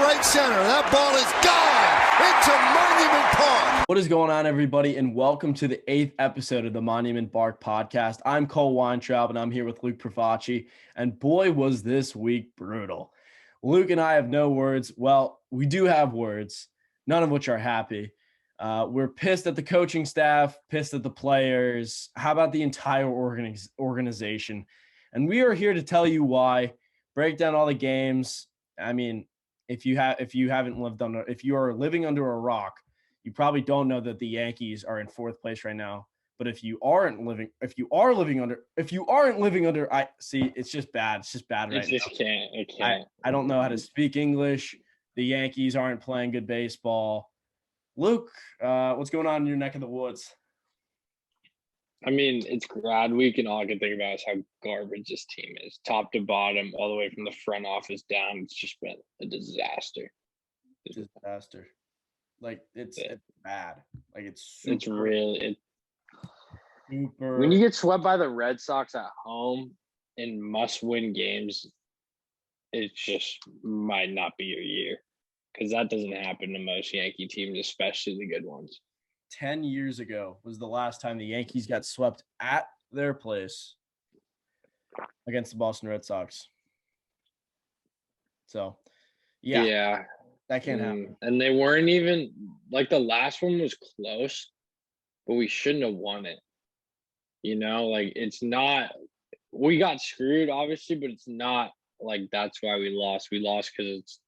right center. That ball is gone into Monument Park. What is going on, everybody, and welcome to the 8th episode of the Monument Park podcast. I'm Cole Weintraub, and I'm here with Luke Pravacci, and boy, was this week brutal. Luke and I have no words. Well, we do have words, none of which are happy. We're pissed at the coaching staff, pissed at the players. How about the entire organization? And we are here to tell you why, break down all the games. I mean, if you are living under a rock, you probably don't know that the Yankees are in 4th place right now. But if you aren't living under, I see, it's just bad. It's just bad right now. It can't. I don't know how to speak English. The Yankees aren't playing good baseball. Luke, what's going on in your neck of the woods? I mean, it's grad week, and all I can think about is how garbage this team is, top to bottom, all the way from the front office down. It's just been a disaster. Like it's bad. Like it's really super. When you get swept by the Red Sox at home in must-win games, it just might not be your year, because that doesn't happen to most Yankee teams, especially the good ones. 10 years ago was the last time the Yankees got swept at their place against the Boston Red Sox. So, yeah. That can't happen. And they weren't even – like the last one was close, but we shouldn't have won it. You know, like it's not – we got screwed, obviously, but it's not like that's why we lost. We lost because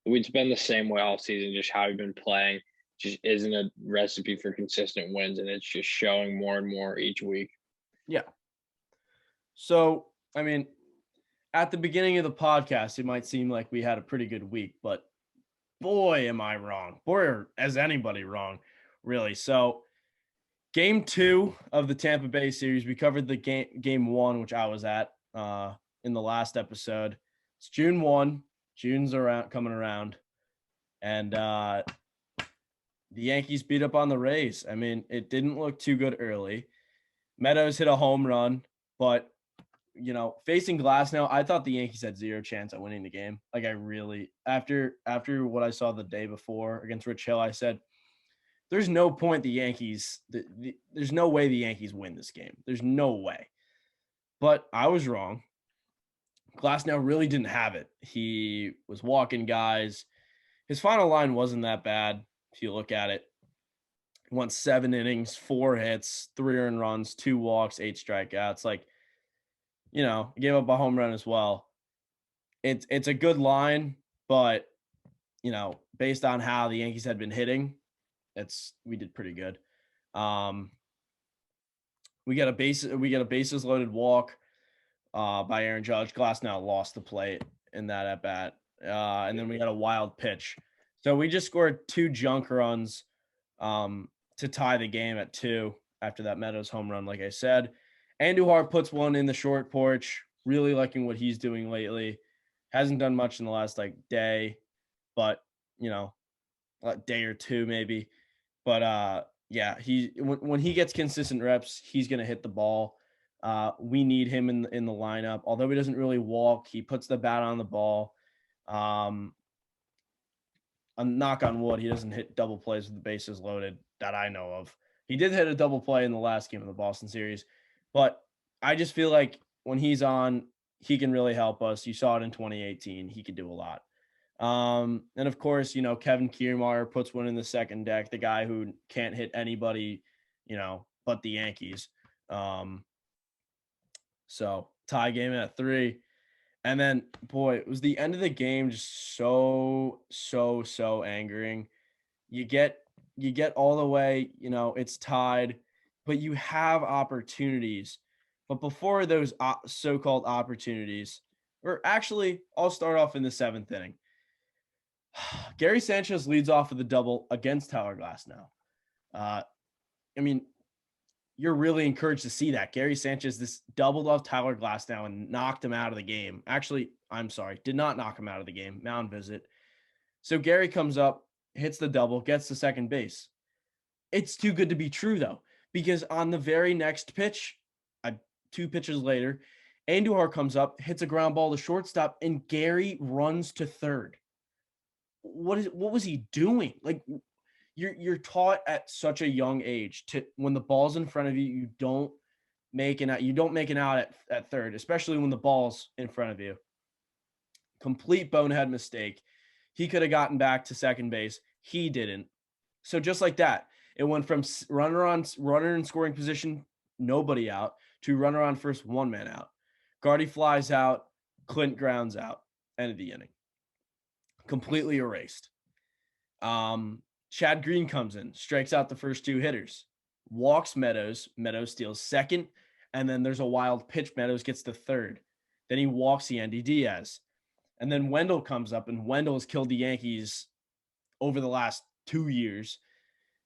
it's been the same way all season, just how we've been playing. Just isn't a recipe for consistent wins, and it's just showing more and more each week. Yeah. So, I mean, at the beginning of the podcast, it might seem like we had a pretty good week, but boy, am I wrong. Boy, is anybody wrong, really. So, game 2 of the Tampa Bay series, we covered the game 1, which I was at in the last episode. It's June 1. June's coming around, and the Yankees beat up on the Rays. I mean, it didn't look too good early. Meadows hit a home run, but, you know, facing Glasnow, I thought the Yankees had 0 chance at winning the game. Like, I really – after what I saw the day before against Rich Hill, I said, there's no point the Yankees – there's no way the Yankees win this game. There's no way. But I was wrong. Glasnow really didn't have it. He was walking guys. His final line wasn't that bad. If you look at it, he went 7 innings, 4 hits, 3 earned runs, 2 walks, 8 strikeouts. Like, you know, gave up a home run as well. It's a good line, but, you know, based on how the Yankees had been hitting, we did pretty good. We got a bases loaded walk by Aaron Judge. Glasnow lost the plate in that at bat, and then we got a wild pitch. So we just scored 2 junk runs to tie the game at 2 after that Meadows home run, like I said. Andujar puts one in the short porch. Really liking what he's doing lately. Hasn't done much in the last, day, but, you know, a day or 2 maybe. But, yeah, when he gets consistent reps, he's going to hit the ball. We need him in the lineup. Although he doesn't really walk, he puts the bat on the ball. A knock on wood, he doesn't hit double plays with the bases loaded that I know of. He did hit a double play in the last game of the Boston series, but I just feel like when he's on, he can really help us. You saw it in 2018. He could do a lot. And of course, you know, Kevin Kiermaier puts one in the second deck, the guy who can't hit anybody, you know, but the Yankees. So tie game at 3. And then, boy, it was the end of the game just so angering. You get all the way, you know, it's tied, but you have opportunities. But before those so-called opportunities, or actually, I'll start off in the 7th inning. Gary Sanchez leads off with a double against Tyler Glasnow. I mean, you're really encouraged to see that. Gary Sanchez this doubled off Tyler Glasnow and knocked him out of the game. Actually, I'm sorry, did not knock him out of the game. Mound visit. So Gary comes up, hits the double, gets to second base. It's too good to be true, though, because on the very next pitch, 2 pitches later, Andujar comes up, hits a ground ball to shortstop, and Gary runs to third. what was he doing? Like, you're taught at such a young age to, when the ball's in front of you, you don't make an out at third, especially when the ball's in front of you. Complete bonehead mistake. He could have gotten back to second base. He didn't. So just like that, it went from runner in scoring position, nobody out, to runner on first, one man out. Gardy flies out, Clint grounds out, end of the inning. Completely erased. Chad Green comes in, strikes out the first two hitters, walks Meadows. Meadows steals second, and then there's a wild pitch. Meadows gets the third. Then he walks Yandy Diaz. And then Wendell comes up, and Wendell has killed the Yankees over the last 2 years.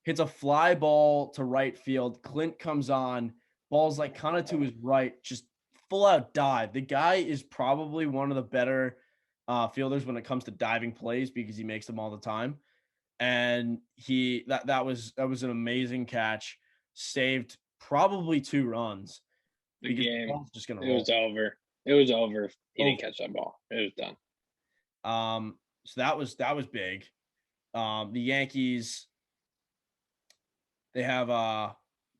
Hits a fly ball to right field. Clint comes on, ball's like kind of to his right, just full out dive. The guy is probably one of the better fielders when it comes to diving plays because he makes them all the time. And that was an amazing catch. Saved probably 2 runs. The game, the ball's just gonna roll. It was over if he didn't catch that ball. It was done. So that was big. The Yankees, they have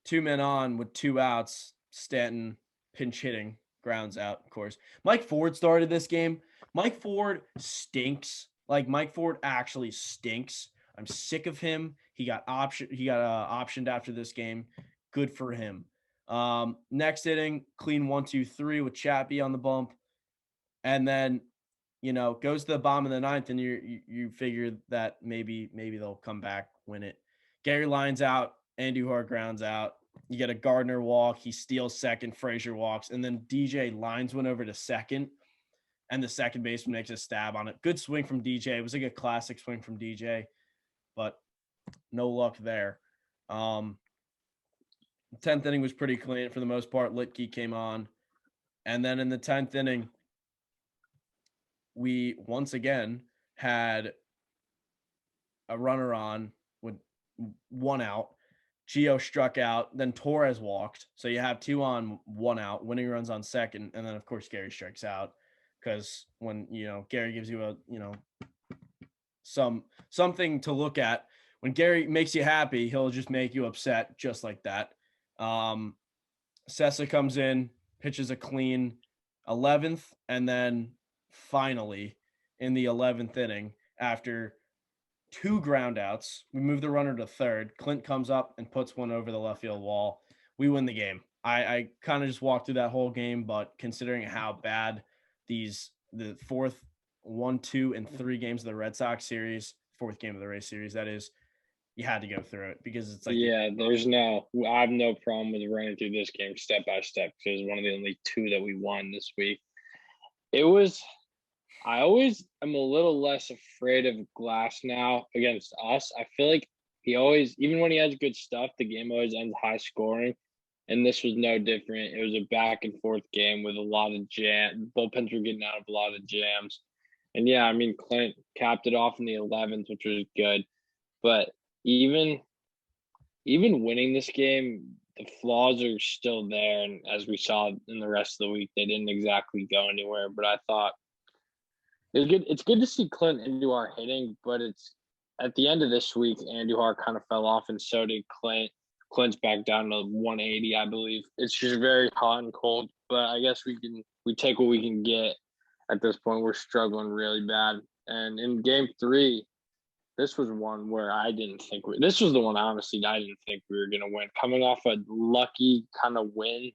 2 men on with 2 outs. Stanton pinch hitting, grounds out, of course. Mike Ford started this game. Mike Ford stinks. Like, Mike Ford actually stinks. I'm sick of him. He got optioned after this game. Good for him. Next inning, clean 1-2-3 with Chappie on the bump. And then, goes to the bottom of the 9th, and you figure that maybe they'll come back, win it. Gary lines out, Andujar grounds out. You get a Gardner walk. He steals second. Frazier walks. And then DJ lines one over to second, and the second baseman makes a stab on it. Good swing from DJ. It was like a classic swing from DJ, but no luck there. 10th inning was pretty clean for the most part. Litke came on. And then in the 10th inning, we once again had a runner on with 1 out. Gio struck out. Then Torres walked. So you have 2 on, 1 out. Winning runs on second. And then, of course, Gary strikes out. Because when, Gary gives you something to look at, when Gary makes you happy, he'll just make you upset just like that. Sessa comes in, pitches a clean 11th, and then finally in the 11th inning, after 2 groundouts, we move the runner to third. Clint comes up and puts one over the left field wall. We win the game. I kind of just walked through that whole game, but considering how bad the 4th 1, 2, and 3 games of the Red Sox series, 4th game of the race series, that is, you had to go through it because it's like, I have no problem with running through this game step by step because it was one of the only 2 that we won this week. I always am a little less afraid of Glass now against us. I feel like he always, even when he has good stuff, the game always ends high scoring. And this was no different. It was a back and forth game with a lot of jam. Bullpens were getting out of a lot of jams. And yeah, I mean, Clint capped it off in the 11th, which was good. But even winning this game, the flaws are still there. And as we saw in the rest of the week, they didn't exactly go anywhere. But I thought it was good. It's good to see Clint Andujar hitting, but it's at the end of this week, Andujar kind of fell off, and so did Clint. Clint's back down to 180, I believe. It's just very hot and cold, but I guess we take what we can get at this point. We're struggling really bad. And in game 3, this was one where this was the one, honestly, I didn't think we were going to win. Coming off a lucky kind of win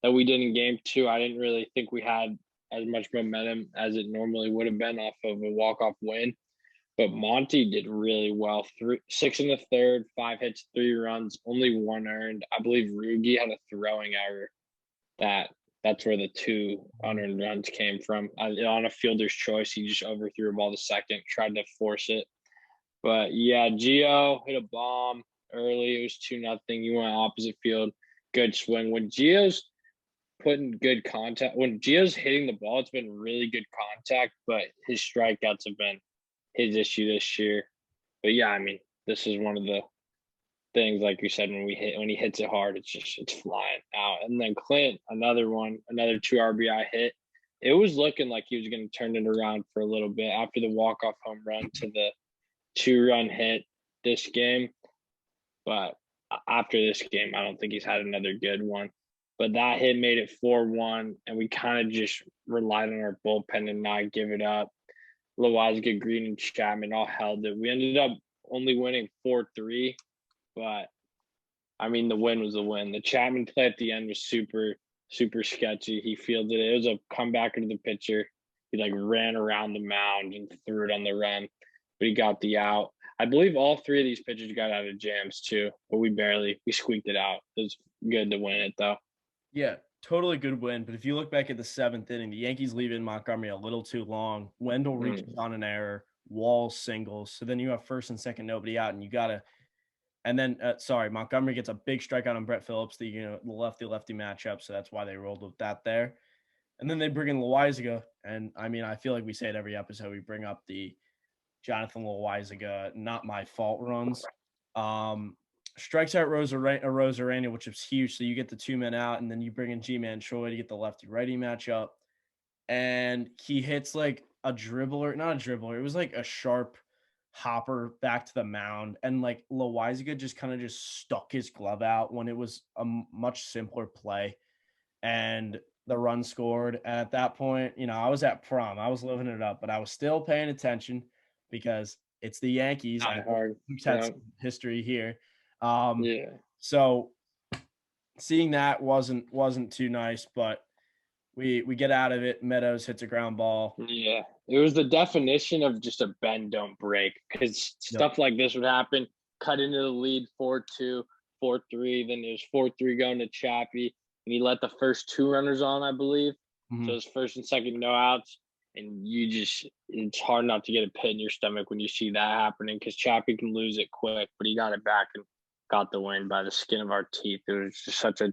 that we did in game 2, I didn't really think we had as much momentum as it normally would have been off of a walk-off win. But Monty did really well. 6 in the third, 5 hits, 3 runs, only 1 earned. I believe Rugi had a throwing error. That's where the 2 unearned runs came from. On a fielder's choice, he just overthrew a ball to second, tried to force it. But yeah, Gio hit a bomb early. It was 2-0. He went opposite field. Good swing. When Gio's putting good contact, when Gio's hitting the ball, it's been really good contact, but his strikeouts have been his issue this year. But yeah, I mean, this is one of the things, like you said, when he hits it hard, it's flying out. And then Clint, another 2 RBI hit. It was looking like he was going to turn it around for a little bit after the walk-off home run to the 2-run hit this game. But after this game, I don't think he's had another good one. But that hit made it 4-1, and we kind of just relied on our bullpen and not give it up. Loizaga, Green, and Chapman all held it. We ended up only winning 4-3, but I mean, the win was the win. The Chapman play at the end was super, super sketchy. He fielded it. It was a comeback into the pitcher. He ran around the mound and threw it on the run, but he got the out. I believe all 3 of these pitchers got out of jams too, but we squeaked it out. It was good to win it though. Yeah, totally good win. But if you look back at the 7th inning, the Yankees leave in Montgomery a little too long. Wendell reaches on an error. Wall singles. So then you have first and second, nobody out, and you got to – and then, Montgomery gets a big strikeout on Brett Phillips, the lefty-lefty matchup, so that's why they rolled with that there. And then they bring in Loizaga, and, I mean, I feel like we say it every episode. We bring up the Jonathan Loizaga, not my fault runs. Strikes out Rosarena, which is huge. So you get the 2 men out, and then you bring in G-Man Choi to get the lefty-righty matchup. And he hits a dribbler, not a dribbler. It was a sharp hopper back to the mound. And Loizaga just kind of stuck his glove out when it was a much simpler play. And the run scored. And at that point, I was at prom. I was living it up, but I was still paying attention because it's the Yankees. We've had some history here. So seeing that wasn't too nice, but we get out of it. Meadows hits a ground ball. Yeah, it was the definition of just a bend don't break, because stuff like this would happen. Cut into the lead 4-2, 4-3, then it was 4-3 going to Chappie, and he let the first 2 runners on, I believe. So it was first and second, no outs, and it's hard not to get a pit in your stomach when you see that happening, because Chappie can lose it quick, but he got it back and got the win by the skin of our teeth. It was just such a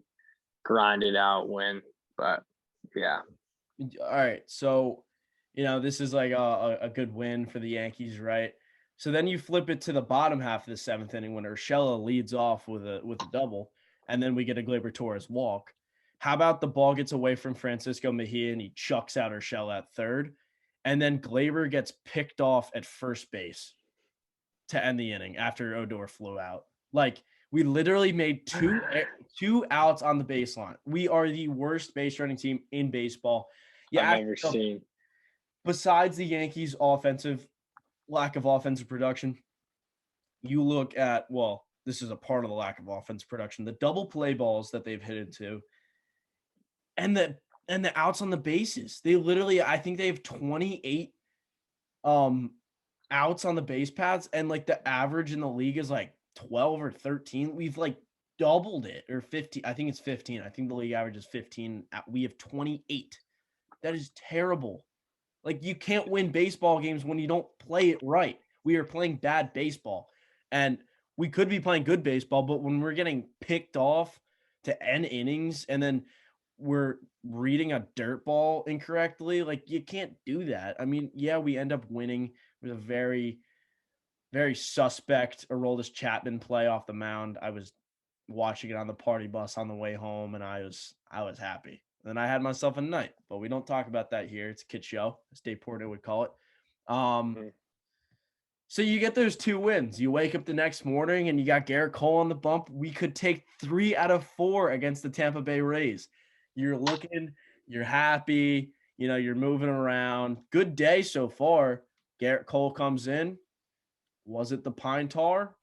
grinded out win, but yeah. All right, so this is a good win for the Yankees, right? So then you flip it to the bottom half of the 7th inning when Urshela leads off with a double, and then we get a Gleyber Torres walk. How about the ball gets away from Francisco Mejia and he chucks out Urshela at third, and then Gleyber gets picked off at first base to end the inning after Odor flew out. We literally made two outs on the baseline. We are the worst base running team in baseball. I've ever seen. Besides the Yankees' lack of offensive production, you look at, this is a part of the lack of offensive production, the double play balls that they've hit into, and the outs on the bases. They literally, I think they have 28 outs on the base paths, and the average in the league is 12 or 13. We've doubled it, or 15. I think it's 15. I think the league average is 15. We have 28. That is terrible. You can't win baseball games when you don't play it right. We are playing bad baseball, and we could be playing good baseball, but when we're getting picked off to end innings and then we're reading a dirt ball incorrectly, you can't do that. I mean, yeah, we end up winning with a very, very suspect Aroldis Chapman play off the mound. I was watching it on the party bus on the way home, and I was happy. And I had myself a night, but we don't talk about that here. It's a kid show, as Dave Porter would call it. So you get those 2 wins. You wake up the next morning and you got Garrett Cole on the bump. We could take 3 out of 4 against the Tampa Bay Rays. You're looking, you're happy, you're moving around. Good day so far. Garrett Cole comes in. Was it the pine tar?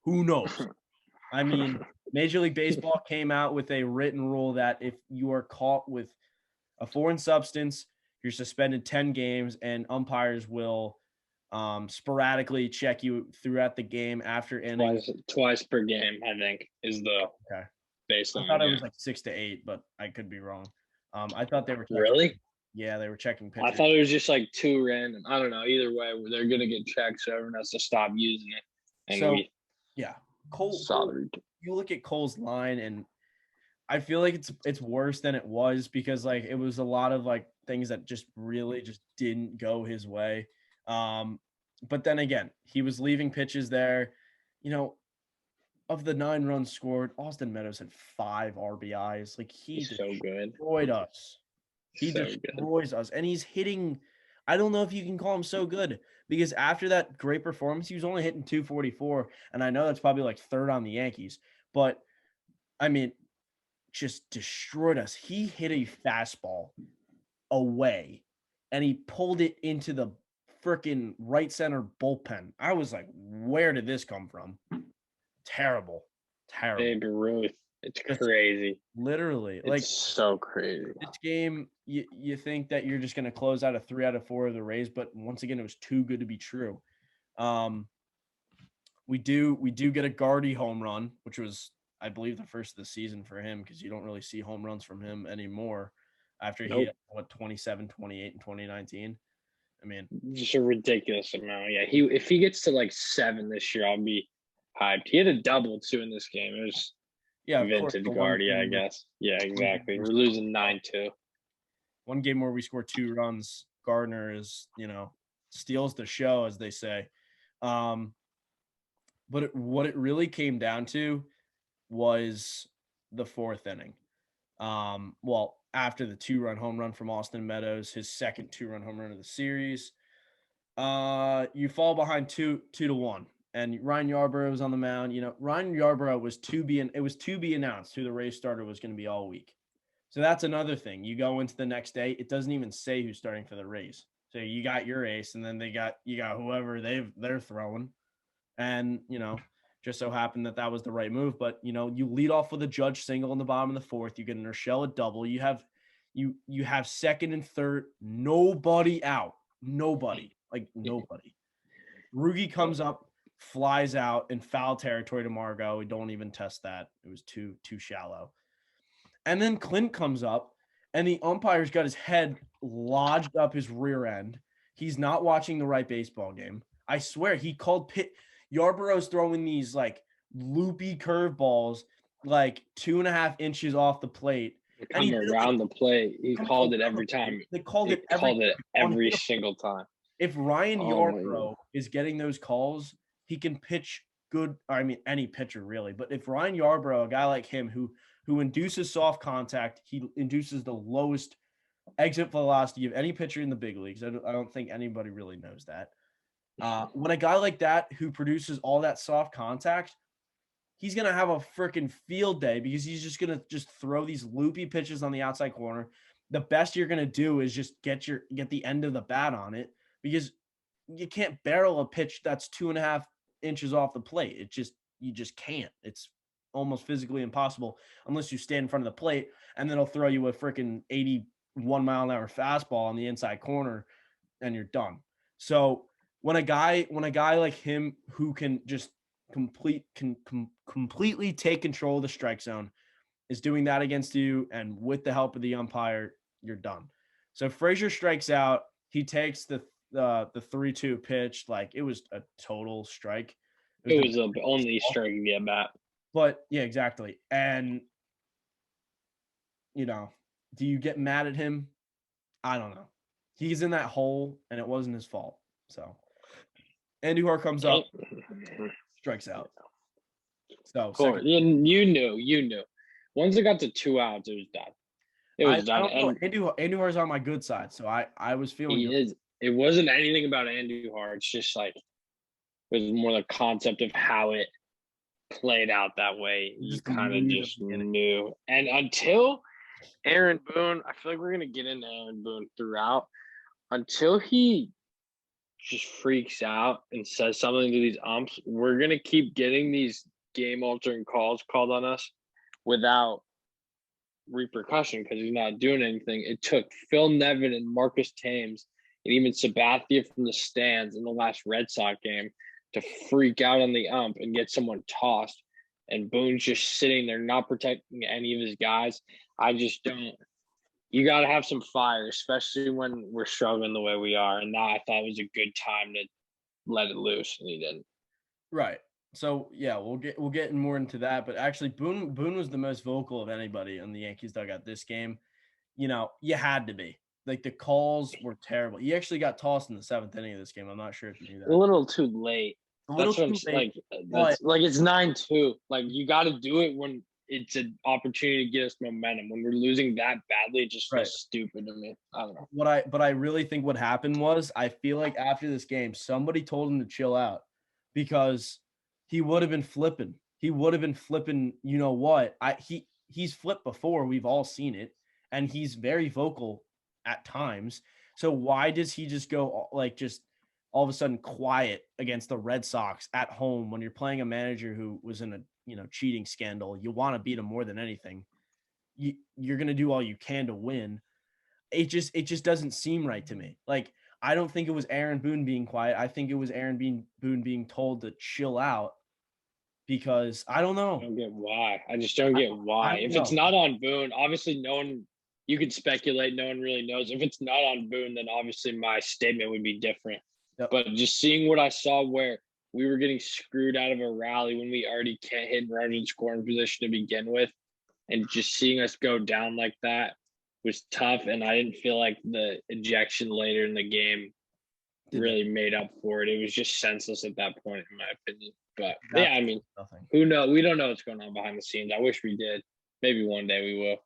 Who knows? I mean, Major League Baseball came out with a written rule that if you are caught with a foreign substance, you're suspended 10 games, and umpires will sporadically check you throughout the game after innings. Twice per game, I think, is the baseline. I thought it was 6 to 8, but I could be wrong. I thought they were checking. Really? Yeah, they were checking pitches. I thought it was just 2 random. I don't know. Either way, they're gonna get checked, so everyone has to stop using it. And Cole, you look at Cole's line, and I feel like it's worse than it was, because it was a lot of things that just really just didn't go his way. But then again, he was leaving pitches there. Of the 9 runs scored, Austin Meadows had 5 RBIs. He he's so good. Destroyed us. He destroys us, and he's hitting. I don't know if you can call him so good because after that great performance, he was only hitting 244. And I know that's probably like third on the Yankees, but I mean, just destroyed us. He hit a fastball away and he pulled it into the freaking right center bullpen. I was like, where did this come from? Terrible. Baby Ruth. It's Just crazy. literally. It's Like so crazy. this game, you think that you're just gonna close out a 3 out of 4 of the Rays, but once again, it was too good to be true. We do get a Gardy home run, which was, I believe, the first of the season for him because you don't really see home runs from him anymore after he had 27, 28 in 2019. I mean, just a ridiculous amount. Yeah, if he gets to like 7 this year, I'll be hyped. He had a double too in this game. It was vintage Gardy, I guess. Yeah, exactly. We're losing 9-2. One game where we score 2 runs, Gardner is, steals the show, as they say. But what it really came down to was the 4th inning. Well, after the 2-run home run from Austin Meadows, his second 2-run home run of the series, you fall behind 2-1, and Ryan Yarbrough was on the mound. Ryan Yarbrough was to be announced who the Rays starter was going to be all week. So that's another thing. You go into the next day, it doesn't even say who's starting for the Rays. So you got your ace, and then you got whoever they're throwing, and just so happened that was the right move. But you lead off with a Judge single in the bottom of the 4th. You get an Urshela double. You have second and third, nobody out, nobody. Rugi comes up, flies out in foul territory to Margot. We don't even test that. It was too shallow. And then Clint comes up, and the umpire's got his head lodged up his rear end. He's not watching the right baseball game. I swear, he called Yarborough's throwing these like loopy curveballs like 2.5 inches off the plate. And around the plate. He called it every time. They called it every single time. If Ryan Yarbrough is getting those calls, he can pitch good. I mean, any pitcher really. But if Ryan Yarbrough, a guy like him who induces soft contact, he induces the lowest exit velocity of any pitcher in the big leagues. I don't think anybody really knows that. When a guy like that who produces all that soft contact, he's going to have a freaking field day because he's just going to throw these loopy pitches on the outside corner. The best you're going to do is just get the end of the bat on it because you can't barrel a pitch that's 2.5 inches off the plate. You just can't. It's almost physically impossible unless you stand in front of the plate, and then he'll throw you a freaking 81 mile an hour fastball on the inside corner and you're done. So when a guy like him who can just completely take control of the strike zone is doing that against you, and with the help of the umpire, you're done. So Frazier strikes out. He takes the 3-2 pitch. Like, it was a total strike. It was the only strike you get back. But yeah, exactly. And do you get mad at him? I don't know. He's in that hole, and it wasn't his fault. So Andujar comes up, strikes out. So you knew. Once it got to 2 outs, it was done. It was done. Andujar's on my good side, so I was feeling it wasn't anything about Andujar. It's just like it was more the concept of how it played out that way. You kind of just knew. And until Aaron Boone, I feel like we're gonna get into Aaron Boone throughout. Until he just freaks out and says something to these umps, we're gonna keep getting these game-altering calls called on us without repercussion because he's not doing anything. It took Phil Nevin and Marcus Thames and even Sabathia from the stands in the last Red Sox game to freak out on the ump and get someone tossed. And Boone's just sitting there not protecting any of his guys. I just don't. You got to have some fire, especially when we're struggling the way we are. And now I thought it was a good time to let it loose, and he didn't. Right. So yeah, we'll get more into that. But actually, Boone was the most vocal of anybody on the Yankees dugout this game. You had to be. Like, the calls were terrible. He actually got tossed in the 7th inning of this game. I'm not sure if you knew that. A little too late. That's what I'm saying. Like it's 9-2. Like, you got to do it when it's an opportunity to get us momentum. When we're losing that badly, it just feels Right. stupid to me. I don't know. But I really think what happened was I feel like after this game, somebody told him to chill out because he would have been flipping. He would have been flipping, you know what? He's flipped before. We've all seen it. And he's very vocal at times. So why does he just go like just all of a sudden quiet against the Red Sox at home when you're playing a manager who was in a cheating scandal? You want to beat him more than anything. You're gonna do all you can to win. It just doesn't seem right to me. Like I don't think it was Aaron Boone being quiet. I think it was Aaron Boone being told to chill out because I don't know. I don't get why. I just don't get why. If it's not on Boone, obviously no one. You could speculate. No one really knows. If it's not on Boone, then obviously my statement would be different. Yep. But just seeing what I saw where we were getting screwed out of a rally when we already can't hit runners in scoring position to begin with, and just seeing us go down like that was tough. And I didn't feel like the ejection later in the game really made up for it. It was just senseless at that point, in my opinion. But yeah, I mean, who knows? We don't know what's going on behind the scenes. I wish we did. Maybe one day we will.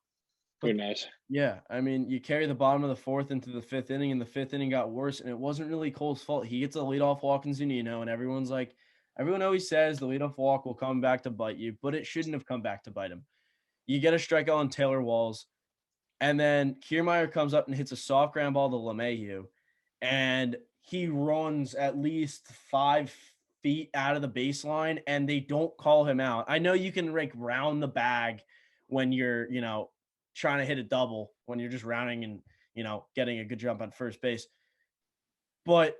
Who knows? Yeah, I mean, you carry the bottom of the fourth into the fifth inning, and the fifth inning got worse, and it wasn't really Cole's fault. He gets a leadoff walk in Zunino, and everyone always says the leadoff walk will come back to bite you, but it shouldn't have come back to bite him. You get a strikeout on Taylor Walls, and then Kiermaier comes up and hits a soft ground ball to LeMahieu, and he runs at least 5 feet out of the baseline, and they don't call him out. I know you can round the bag when you're, trying to hit a double, when you're just rounding and, getting a good jump on first base. But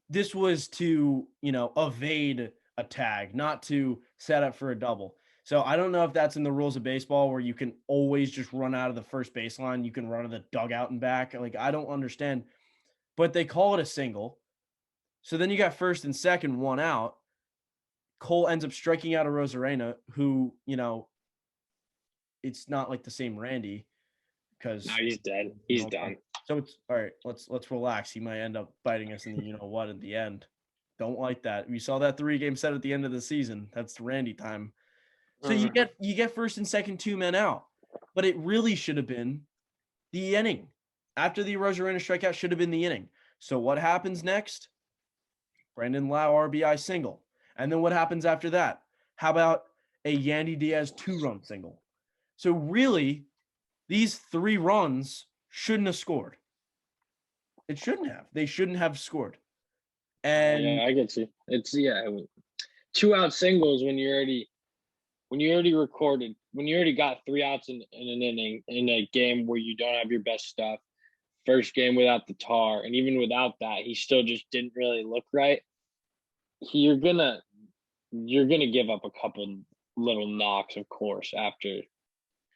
this was to, evade a tag, not to set up for a double. So I don't know if that's in the rules of baseball where you can always just run out of the first baseline. You can run to the dugout and back. Like, I don't understand. But they call it a single. So then you got first and second, 1 out. Cole ends up striking out a Rosarena, who, it's not like the same Randy because no, he's dead. He's done. So it's all right. Let's relax. He might end up biting us in the what at the end. Don't like that. We saw that 3-game set at the end of the season. That's Randy time. So you get first and second, 2 men out, but it really should have been the inning. After the Rosarena strikeout should have been the inning. So what happens next? Brandon Lau RBI single. And then what happens after that? How about a Yandy Diaz 2-run single? So really, these 3 runs shouldn't have scored. It shouldn't have. They shouldn't have scored. And yeah, I get you. It's 2-out singles when you already recorded, when you already got 3 outs in an inning in a game where you don't have your best stuff. First game without the tar, and even without that, he still just didn't really look right. You're gonna give up a couple little knocks, of course, after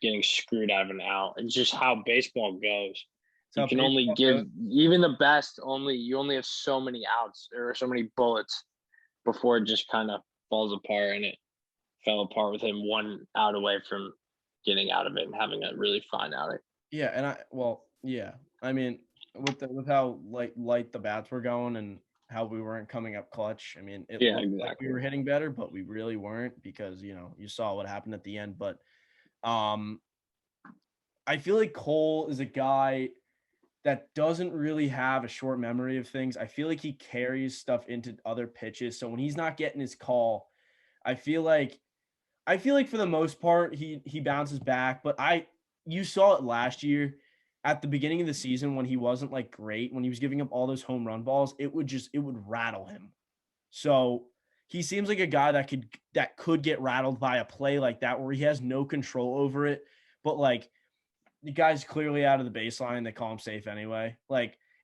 getting screwed out of an out. It's just how baseball goes. You can only give even the best. You only have so many outs or so many bullets before it just kind of falls apart, and it fell apart with him 1 out away from getting out of it and having a really fine outing. Yeah, and I mean, with how light the bats were going and how we weren't coming up clutch. I mean, it looked exactly. like we were hitting better, but we really weren't because, you saw what happened at the end. But I feel like Cole is a guy that doesn't really have a short memory of things. I feel like he carries stuff into other pitches. So when he's not getting his call, I feel like for the most part, he bounces back. But you saw it last year at the beginning of the season when he wasn't great, when he was giving up all those home run balls, it would rattle him. So he seems like a guy that could get rattled by a play like that where he has no control over it. But the guy's clearly out of the baseline. They call him safe anyway.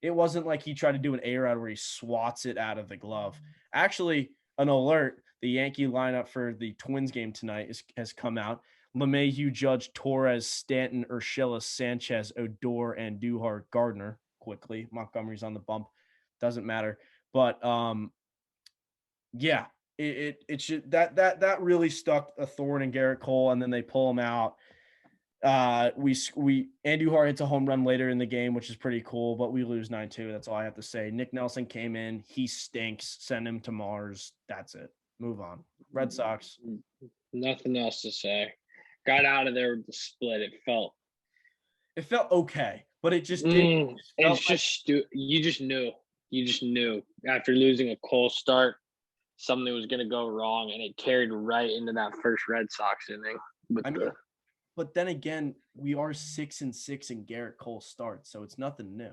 It wasn't like he tried to do an A-Rod where he swats it out of the glove. Actually, an alert, the Yankee lineup for the Twins game tonight has come out. LeMahieu, Judge, Torres, Stanton, Urshela, Sanchez, Odor, and Duhart, Gardner. Quickly, Montgomery's on the bump. Doesn't matter. But yeah, it should that really stuck a thorn in Garrett Cole, and then they pull him out. Andujar hits a home run later in the game, which is pretty cool, but we lose 9-2. That's all I have to say. Nick Nelson came in. He stinks. Send him to Mars. That's it. Move on. Red Sox. Nothing else to say. got out of there with the split. It felt okay, but it just didn't. It's just you just knew after losing a cold start, something was going to go wrong, and it carried right into that first Red Sox inning. But then again, we are 6-6 in Garrett Cole starts, so it's nothing new.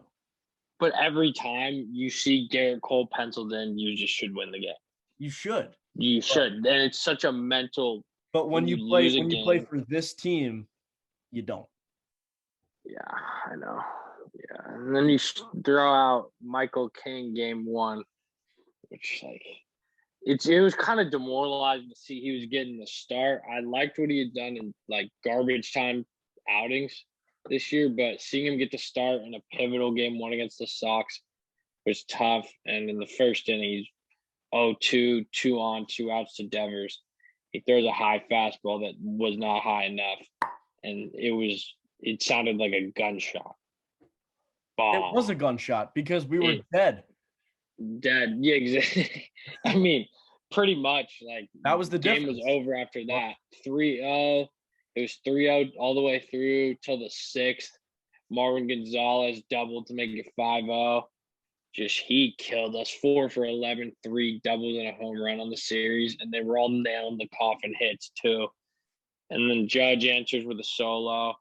But every time you see Garrett Cole penciled in, you just should win the game. You should. You should. And it's such a mental. But when you play for this team, you don't. Yeah, I know. Yeah, and then you throw out Michael King game 1, which it was kind of demoralizing to see he was getting the start. I liked what he had done in garbage time outings this year, but seeing him get the start in a pivotal game 1 against the Sox was tough. And in the first inning, he's 0-2, 2 on, 2 outs to Devers. He throws a high fastball that was not high enough, and it sounded like a gunshot. Bomb. It was a gunshot because we were dead. Dead. Yeah, exactly. I mean, pretty much that was the game difference. Was over after that. 3-0. It was 3-0 all the way through till the 6th. Marwin Gonzalez doubled to make it 5-0. He killed us. 4 for 11, 3 doubles and a home run on the series, and they were all nailing the coffin hits too. And then Judge answers with a solo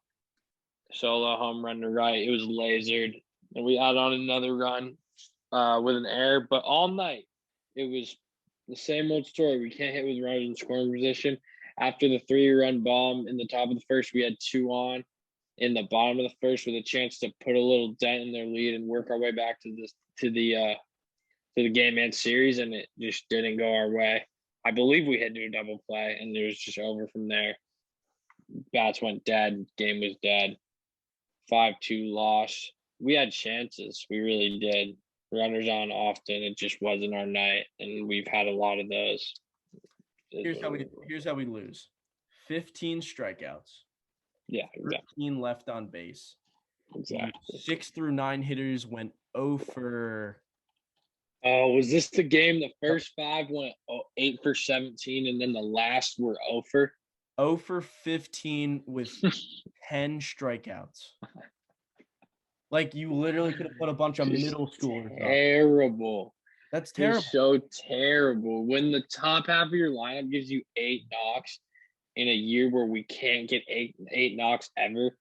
home run to right. It was lasered, and we add on another run with an error. But all night, it was the same old story. We can't hit with runners in scoring position. After the 3-run bomb in the top of the first, we had 2 on in the bottom of the first with a chance to put a little dent in their lead and work our way back to the game and series, and it just didn't go our way. I believe we had to do a double play, and it was just over from there. Bats went dead. Game was dead. 5-2 loss. We had chances. We really did. Runners on often. It just wasn't our night, and we've had a lot of those. Here's how we lose. 15 strikeouts. Yeah, exactly. 13 left on base. Exactly. 6 through 9 hitters went 0 for. Oh, was this the game? The first 5 went 8 for 17, and then the last were 0 for? 0 for 15 with 10 strikeouts. You literally could have put a bunch of middle schoolers. Terrible. That's terrible. It's so terrible. When the top half of your lineup gives you 8 knocks in a year where we can't get eight knocks ever,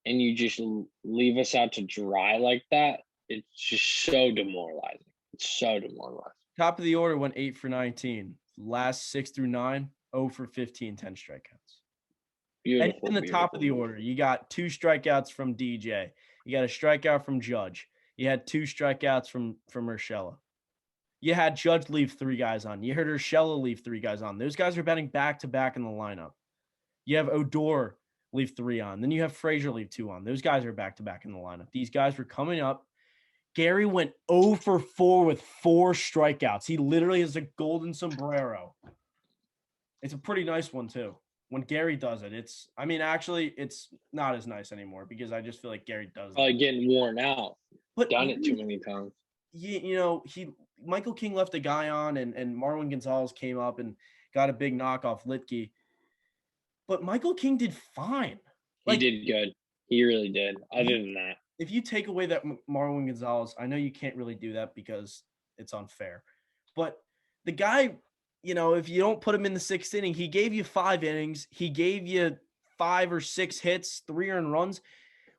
and you just leave us out to dry like that, it's just so demoralizing. It's so demoralizing. Top of the order went 8 for 19. Last 6 through 9, 0 for 15, 10 strikeouts. Beautiful. And in the top of the order, you got 2 strikeouts from DJ. You got a strikeout from Judge. You had 2 strikeouts from Urshela. You had Judge leave 3 guys on. You heard Urshela leave 3 guys on. Those guys are batting back-to-back in the lineup. You have Odor leave 3 on. Then you have Frazier leave 2 on. Those guys are back-to-back in the lineup. These guys were coming up. Gary went 0 for 4 with 4 strikeouts. He literally has a golden sombrero. It's a pretty nice one, too. When Gary does it, it's not as nice anymore because I just feel like Gary does it. Getting worn out. But done it too many times. Michael King left a guy on and Marwin Gonzalez came up and got a big knock off Litke. But Michael King did fine. He did good. He really did. Other than that. If you take away that Marwin Gonzalez, I know you can't really do that because it's unfair. But the guy, if you don't put him in the 6th inning, he gave you 5 innings. He gave you 5 or 6 hits, 3 earned runs.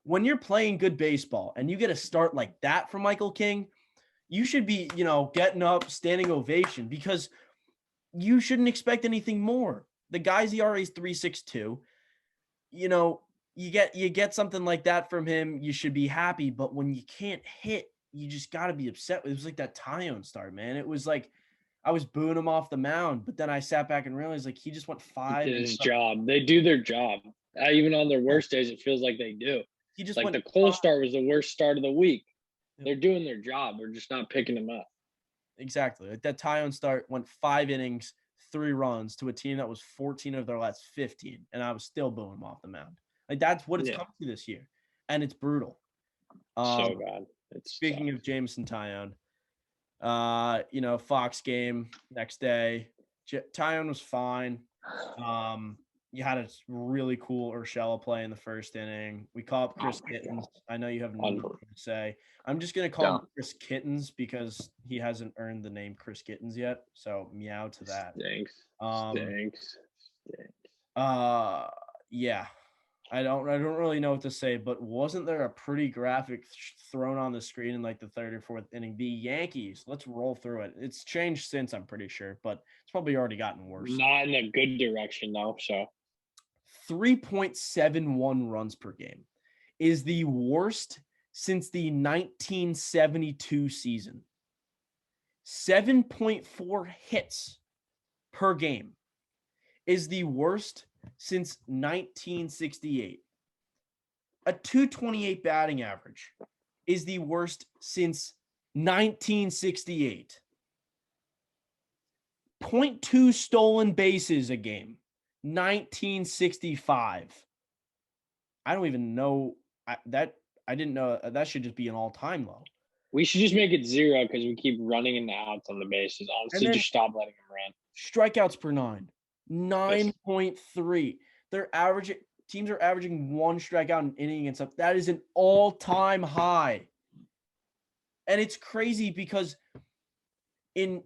When you're playing good baseball and you get a start like that from Michael King, you should be, getting up, standing ovation because you shouldn't expect anything more. The guy's ERA is 3.62. You get something like that from him, you should be happy. But when you can't hit, you just got to be upset. It was like that Tyone start, man. It was like I was booing him off the mound, but then I sat back and realized he just went 5. He did his job. They do their job. Even on their worst days, it feels like they do. He just the Cole start was the worst start of the week. They're doing their job. We're just not picking them up. Exactly. That Tyone start went 5 innings, 3 runs to a team that was 14 of their last 15, and I was still booing him off the mound. That's what it's come to this year, and it's brutal. So bad. Speaking of Jameson Tyone, Fox game next day. Tyone was fine. you had a really cool Urshela play in the first inning. We call up Chris Kittens. I know you have nothing to say. I'm just going to call him Chris Kittens because he hasn't earned the name Chris Kittens yet. So meow to that. Stinks. Yeah. I don't really know what to say, but wasn't there a pretty graphic thrown on the screen in like the third or fourth inning? The Yankees, let's roll through it. It's changed since, I'm pretty sure, but it's probably already gotten worse. Not in a good direction though, so 3.71 runs per game is the worst since the 1972 season. 7.4 hits per game is the worst since 1968. A 228 batting average is the worst since 1968. 0.2 stolen bases a game, 1965. I don't even know that. I didn't know that should just be an all-time low. We should just make it 0 because we keep running in the outs on the bases. Honestly, just stop letting them run. Strikeouts per 9.3. Teams are averaging 1 strikeout an inning and stuff. That is an all-time high. And it's crazy because in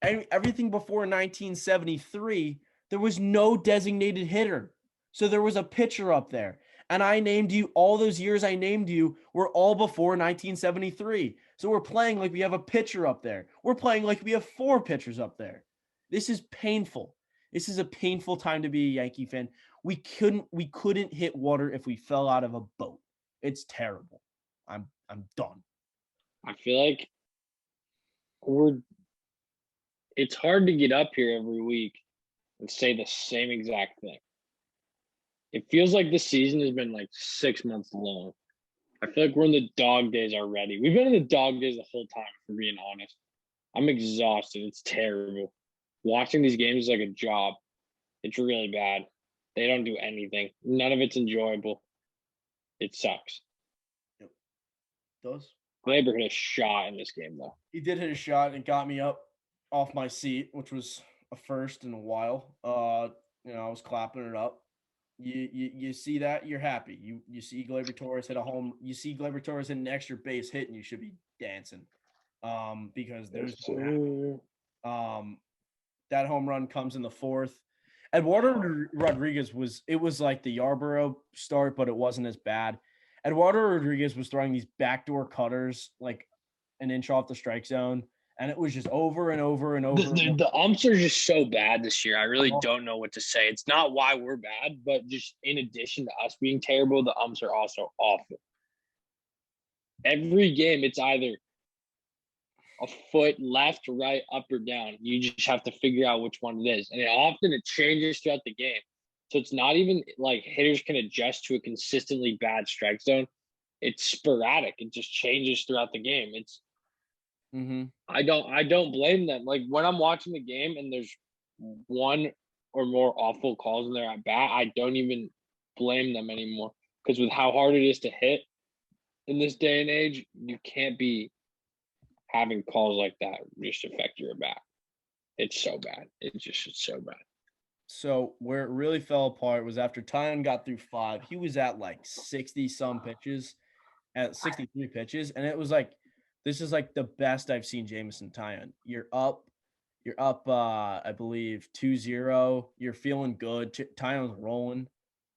everything before 1973, there was no designated hitter. So there was a pitcher up there. And I named you, all those years I named you were all before 1973. So we're playing like we have a pitcher up there. We're playing like we have 4 pitchers up there. This is painful. This is a painful time to be a Yankee fan. We couldn't hit water if we fell out of a boat. It's terrible. I'm done. I feel like it's hard to get up here every week and say the same exact thing. It feels like the season has been like 6 months long. I feel like we're in the dog days already. We've been in the dog days the whole time, for being honest. I'm exhausted. It's terrible. Watching these games is like a job. It's really bad. They don't do anything. None of it's enjoyable. It sucks. Yep. Does. Glaber hit a shot in this game, though. He did hit a shot and got me up off my seat, which was a first in a while. I was clapping it up. You see that, you're happy. You see Gleyber Torres hit a home. You see Gleyber Torres hit an extra base hit, and you should be dancing, because there's that home run comes in the 4th. Eduardo Rodriguez was like the Yarborough start, but it wasn't as bad. Eduardo Rodriguez was throwing these backdoor cutters like an inch off the strike zone, and it was just over and over and over. The umps are just so bad this year. I really don't know what to say. It's not why we're bad, but just in addition to us being terrible, the umps are also awful. Every game, it's either a foot left, right, up, or down. You just have to figure out which one it is. And it changes throughout the game. So it's not even like hitters can adjust to a consistently bad strike zone. It's sporadic. It just changes throughout the game. I don't blame them. Like when I'm watching the game and there's one or more awful calls in there at bat, I don't even blame them anymore. Because with how hard it is to hit in this day and age, you can't be having calls like that just affect your bat. It's so bad. It's so bad. So where it really fell apart was after Tyon got through 5, he was at like 60-some pitches, at 63 pitches, and it was like, this is like the best I've seen Jameson Tyon. You're up, I believe 2-0. You're feeling good. Tyon's rolling,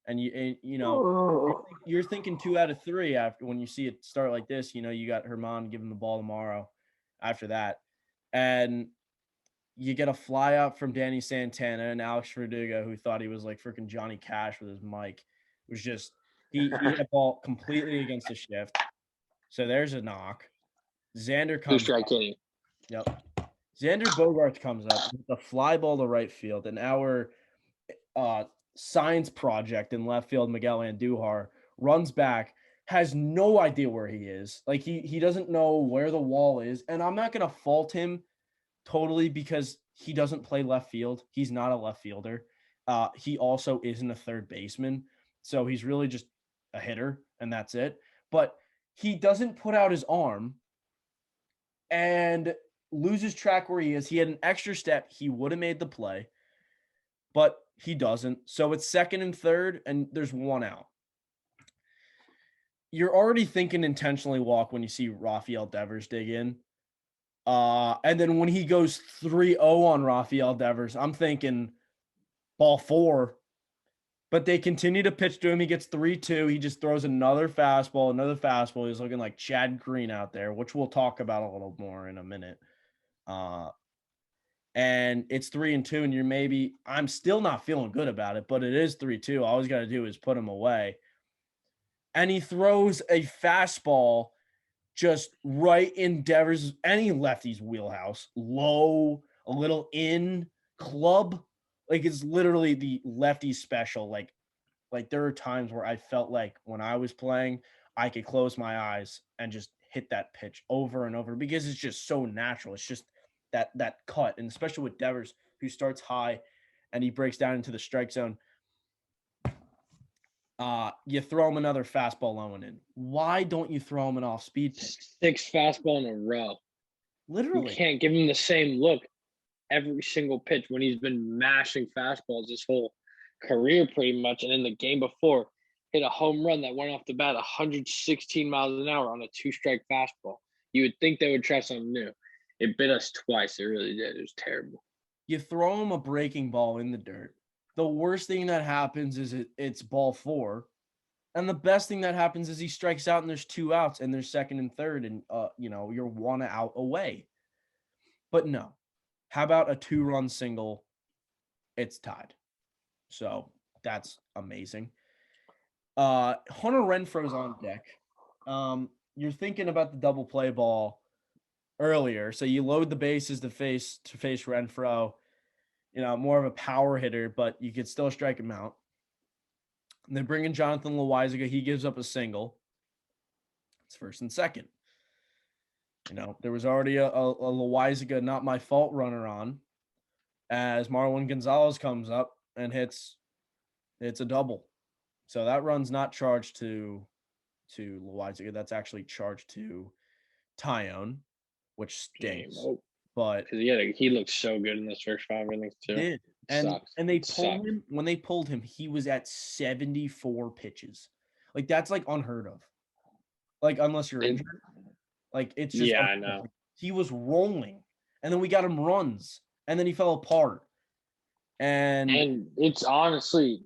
and you're thinking 2 out of 3 after when you see it start like this. You got Herman giving the ball tomorrow. After that, and you get a fly out from Danny Santana and Alex Verdugo, who thought he was like freaking Johnny Cash with his mic. It was just he hit a ball completely against the shift. So there's a knock. Xander comes up. Yep. Xander Bogaerts comes up with a fly ball to right field, and our science project in left field, Miguel Andujar, runs back. Has no idea where he is. Like he doesn't know where the wall is. And I'm not going to fault him totally because he doesn't play left field. He's not a left fielder. He also isn't a third baseman. So he's really just a hitter and that's it. But he doesn't put out his arm and loses track where he is. He had an extra step. He would have made the play, but He doesn't. So it's second and third, and there's one out. You're already thinking intentionally walk when you see Rafael Devers dig in. And then when he goes 3-0 on Rafael Devers, I'm thinking ball 4. But they continue to pitch to him. He gets 3-2. He just throws another fastball. He's looking like Chad Green out there, which we'll talk about a little more in a minute. And it's 3-2, and I'm still not feeling good about it, but it is 3-2. All he's got to do is put him away. And he throws a fastball just right in Devers, any lefty's wheelhouse, low, a little in, club. Like, it's literally the lefty special. Like there are times where I felt like when I was playing, I could close my eyes and just hit that pitch over and over because it's just so natural. It's just that cut, and especially with Devers, who starts high and he breaks down into the strike zone. You throw him another fastball low and in. Why don't you throw him an off-speed pitch? 6 fastball in a row. Literally. You can't give him the same look every single pitch when he's been mashing fastballs his whole career pretty much. And in the game before, hit a home run that went off the bat 116 miles an hour on a 2-strike fastball. You would think they would try something new. It bit us twice. It really did. It was terrible. You throw him a breaking ball in the dirt. The worst thing that happens is it's ball 4. And the best thing that happens is he strikes out and there's 2 outs and there's second and third and, you're 1 out away. But no. How about a 2-run single? It's tied. So that's amazing. Hunter Renfroe's on deck. You're thinking about the double play ball earlier. So you load the bases to face Renfroe. More of a power hitter, but you could still strike him out. And then bring in Jonathan Loaisiga. He gives up a single. It's first and second. There was already a Loaisiga not my fault runner on as Marwin Gonzalez comes up and hits a double. So that run's not charged to Loaisiga. That's actually charged to Tyone, which stinks. But he looked so good in those first 5 innings too. Did. And they pulled him. When they pulled him, he was at 74 pitches. Like, that's like unheard of. Like, unless you're injured. Like, it's just I know. He was rolling. And then we got him runs. And then he fell apart. And it's honestly,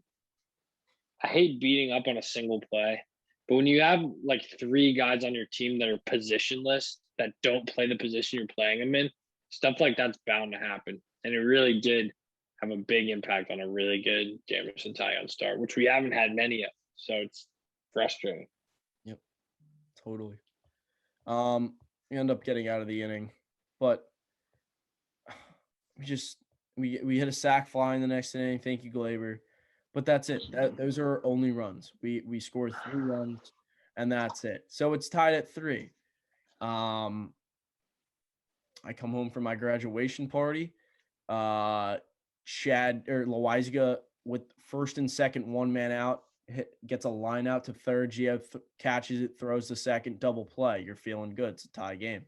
I hate beating up on a single play. But when you have like 3 guys on your team that are positionless, that don't play the position you're playing them in, stuff like that's bound to happen. And it really did have a big impact on a really good Jamerson Tyone start, which we haven't had many of. So it's frustrating. Yep, totally. We end up getting out of the inning, but we hit a sac fly in the next inning. Thank you, Glaber. But that's it. Those are our only runs. We scored 3 runs, and that's it. So it's tied at 3. I come home from my graduation party. Loaisiga with first and second, 1 man out, gets a line out to third. Gio catches it, throws the second, double play. You're feeling good. It's a tie game.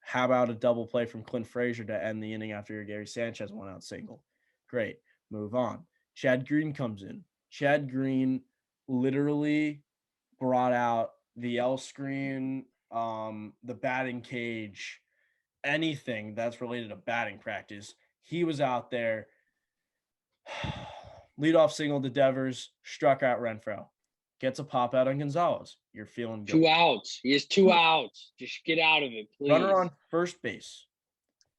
How about a double play from Clint Frazier to end the inning after your Gary Sanchez 1-out single? Great. Move on. Chad Green comes in. Chad Green literally brought out the L screen, the batting cage, anything that's related to batting practice. He was out there. Leadoff single to Devers, struck out Renfroe. Gets a pop out on Gonzalez. You're feeling good. 2 outs. He has 2 outs. Just get out of it, please. Runner on first base.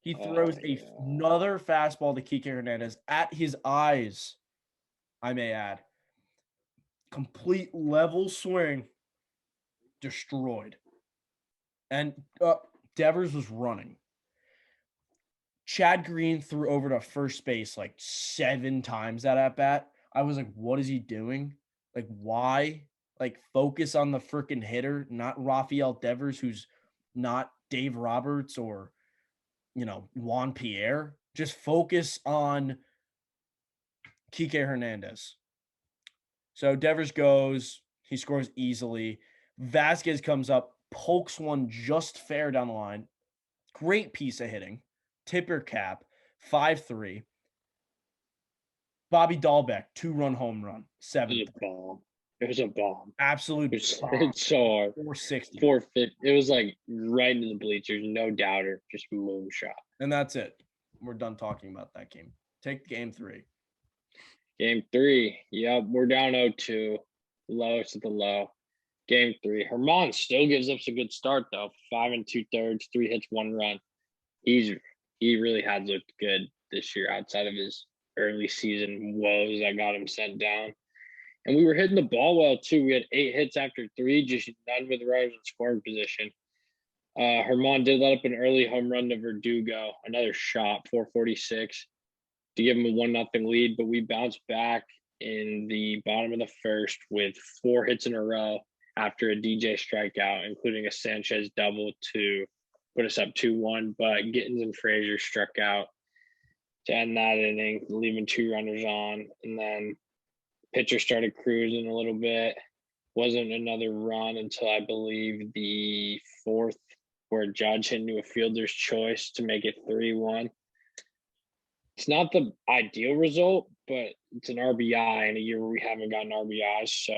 He throws another fastball to Kike Hernandez at his eyes, I may add. Complete level swing. Destroyed. And Devers was running. Chad Green threw over to first base like 7 times that at bat. I was like, what is he doing? Like, why? Like, focus on the freaking hitter, not Rafael Devers, who's not Dave Roberts or, Juan Pierre. Just focus on Kike Hernandez. So Devers goes. He scores easily. Vasquez comes up, pokes one just fair down the line. – Great piece of hitting. Tipper cap, 5-3. Bobby Dahlbeck, 2-run home run, It 7th. was a bomb. It was a bomb. Absolute It's bomb. so hard. 460. 450. It was like right into the bleachers, no doubter, just moonshot. And that's it. We're done talking about that game. Take game 3. Game 3. Yep, we're down 0-2. Lowest of the low. Game 3. Herman still gives us a good start though. 5 2/3, 3 hits, 1 run. He really has looked good this year outside of his early season woes that got him sent down. And we were hitting the ball well too. We had 8 hits after 3, just none with runners in scoring position. Herman did let up an early home run to Verdugo, another shot, 446, to give him a 1-0 lead. But we bounced back in the bottom of the first with 4 hits in a row after a DJ strikeout, including a Sanchez double to put us up 2-1. But Gittins and Frazier struck out to end that inning, leaving 2 runners on. And then pitcher started cruising a little bit. Wasn't another run until I believe the 4th, where Judge hit into a fielder's choice to make it 3-1. It's not the ideal result, but it's an RBI in a year where we haven't gotten RBIs. So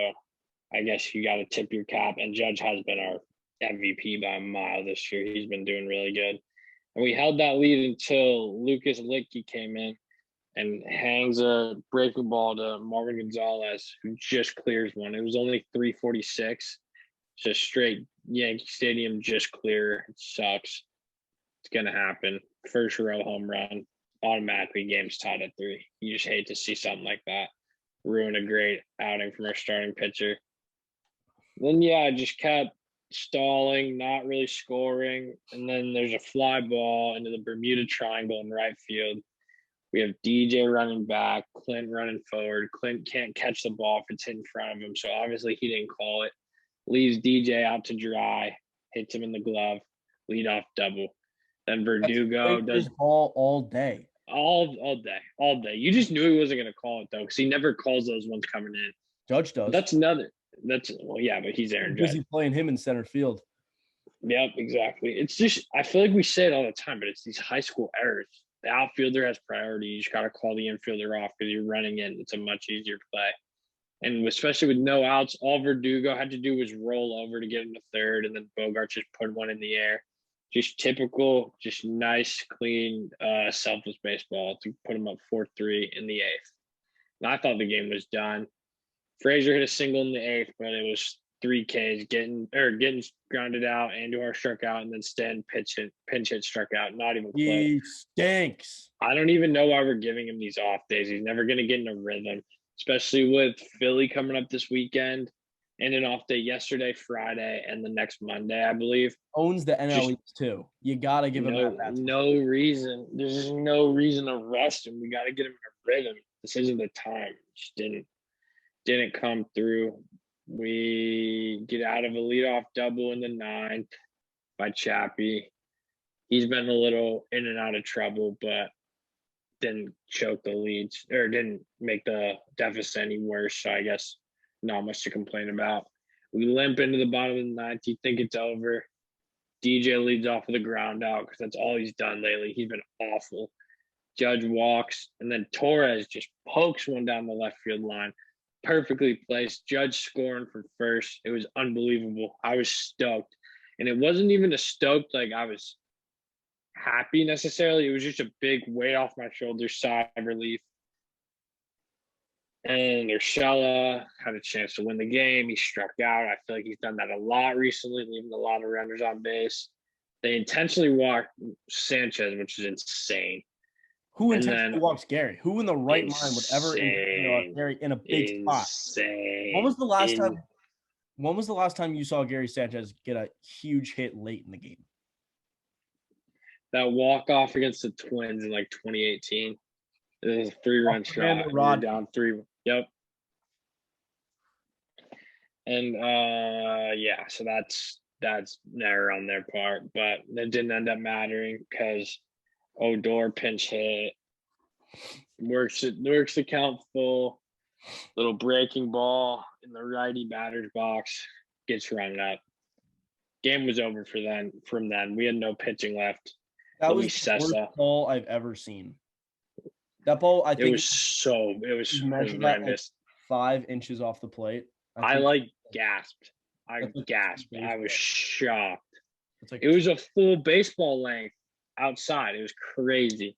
I guess you got to tip your cap. And Judge has been our MVP by a mile this year. He's been doing really good. And we held that lead until Lucas Licky came in and hangs a breaking ball to Marvin Gonzalez, who just clears one. It was only 346. Just straight Yankee Stadium, just clear. It sucks. It's going to happen. First row home run. Automatically game's tied at 3. You just hate to see something like that ruin a great outing from our starting pitcher. Then, I just kept stalling, not really scoring. And then there's a fly ball into the Bermuda Triangle in right field. We have DJ running back, Clint running forward. Clint can't catch the ball if it's in front of him, so obviously he didn't call it. Leaves DJ out to dry, hits him in the glove, leadoff double. Then Verdugo does all day. All day. You just knew he wasn't going to call it though, because he never calls those ones coming in. Judge does. But he's Aaron Judge. Busy playing him in center field. Yep, exactly. It's just, I feel like we say it all the time, but it's these high school errors. The outfielder has priority. You just got to call the infielder off because you're running in. It's a much easier play. And especially with no outs, all Verdugo had to do was roll over to get him to third, and then Bogart just put one in the air. Just typical, just nice, clean, selfless baseball to put him up 4-3 in the 8th. And I thought the game was done. Frazier hit a single in the 8th, but it was 3 Ks. Getting grounded out, Andujar struck out, and then Sten pinch hit struck out. Not even close. He stinks. I don't even know why we're giving him these off days. He's never going to get in a rhythm, especially with Philly coming up this weekend and an off day yesterday, Friday, and the next Monday, I believe. Owns the NL East too. You got to give him that. No reason. There's just no reason to rest him. We got to get him in a rhythm. This isn't the time. Just didn't come through. We get out of a leadoff double in the 9th by Chappie. He's been a little in and out of trouble, but didn't choke the leads or didn't make the deficit any worse. So I guess not much to complain about. We limp into the bottom of the 9th. You think it's over. DJ leads off with a ground out because that's all he's done lately. He's been awful. Judge walks, and then Torres just pokes one down the left field line. Perfectly placed. Judge scoring for first. It was unbelievable. I was stoked. And it wasn't even a stoked like I was happy necessarily. It was just a big weight off my shoulders, sigh of relief. And Urshela had a chance to win the game. He struck out. I feel like he's done that a lot recently, leaving a lot of runners on base. They intentionally walked Sanchez, which is insane. Who intentionally walks Gary? Who in the right mind would ever walk Gary in a big spot? When was the last time you saw Gary Sanchez get a huge hit late in the game? That walk-off against the Twins in like 2018. It was a 3-run shot. We're down 3. Yep. And so that's an error on their part, but it didn't end up mattering because Odor pinch hit, works the count full, little breaking ball in the righty batter's box, gets run up. Game was over from then. We had no pitching left. That was the worst call I've ever seen. That ball, I think, it was measured that, like, horrendous. 5 inches off the plate. I think like gasped. I that's like gasped. I was shocked. it's like It was a full baseball length outside. It was crazy.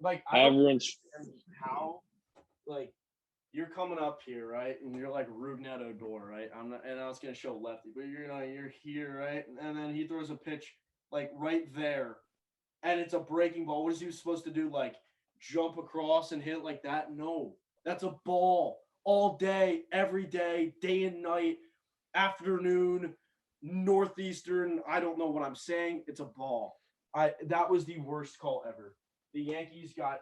like I don't Everyone's understand how, like, you're coming up here, right? And you're like rooting at Odor, right? And I was gonna show lefty, but you're here, right? And then he throws a pitch like right there, and it's a breaking ball. What is he supposed to do? Like jump across and hit it like that? No, that's a ball all day, every day, day and night, afternoon, northeastern. I don't know what I'm saying. It's a ball. That was the worst call ever. The Yankees got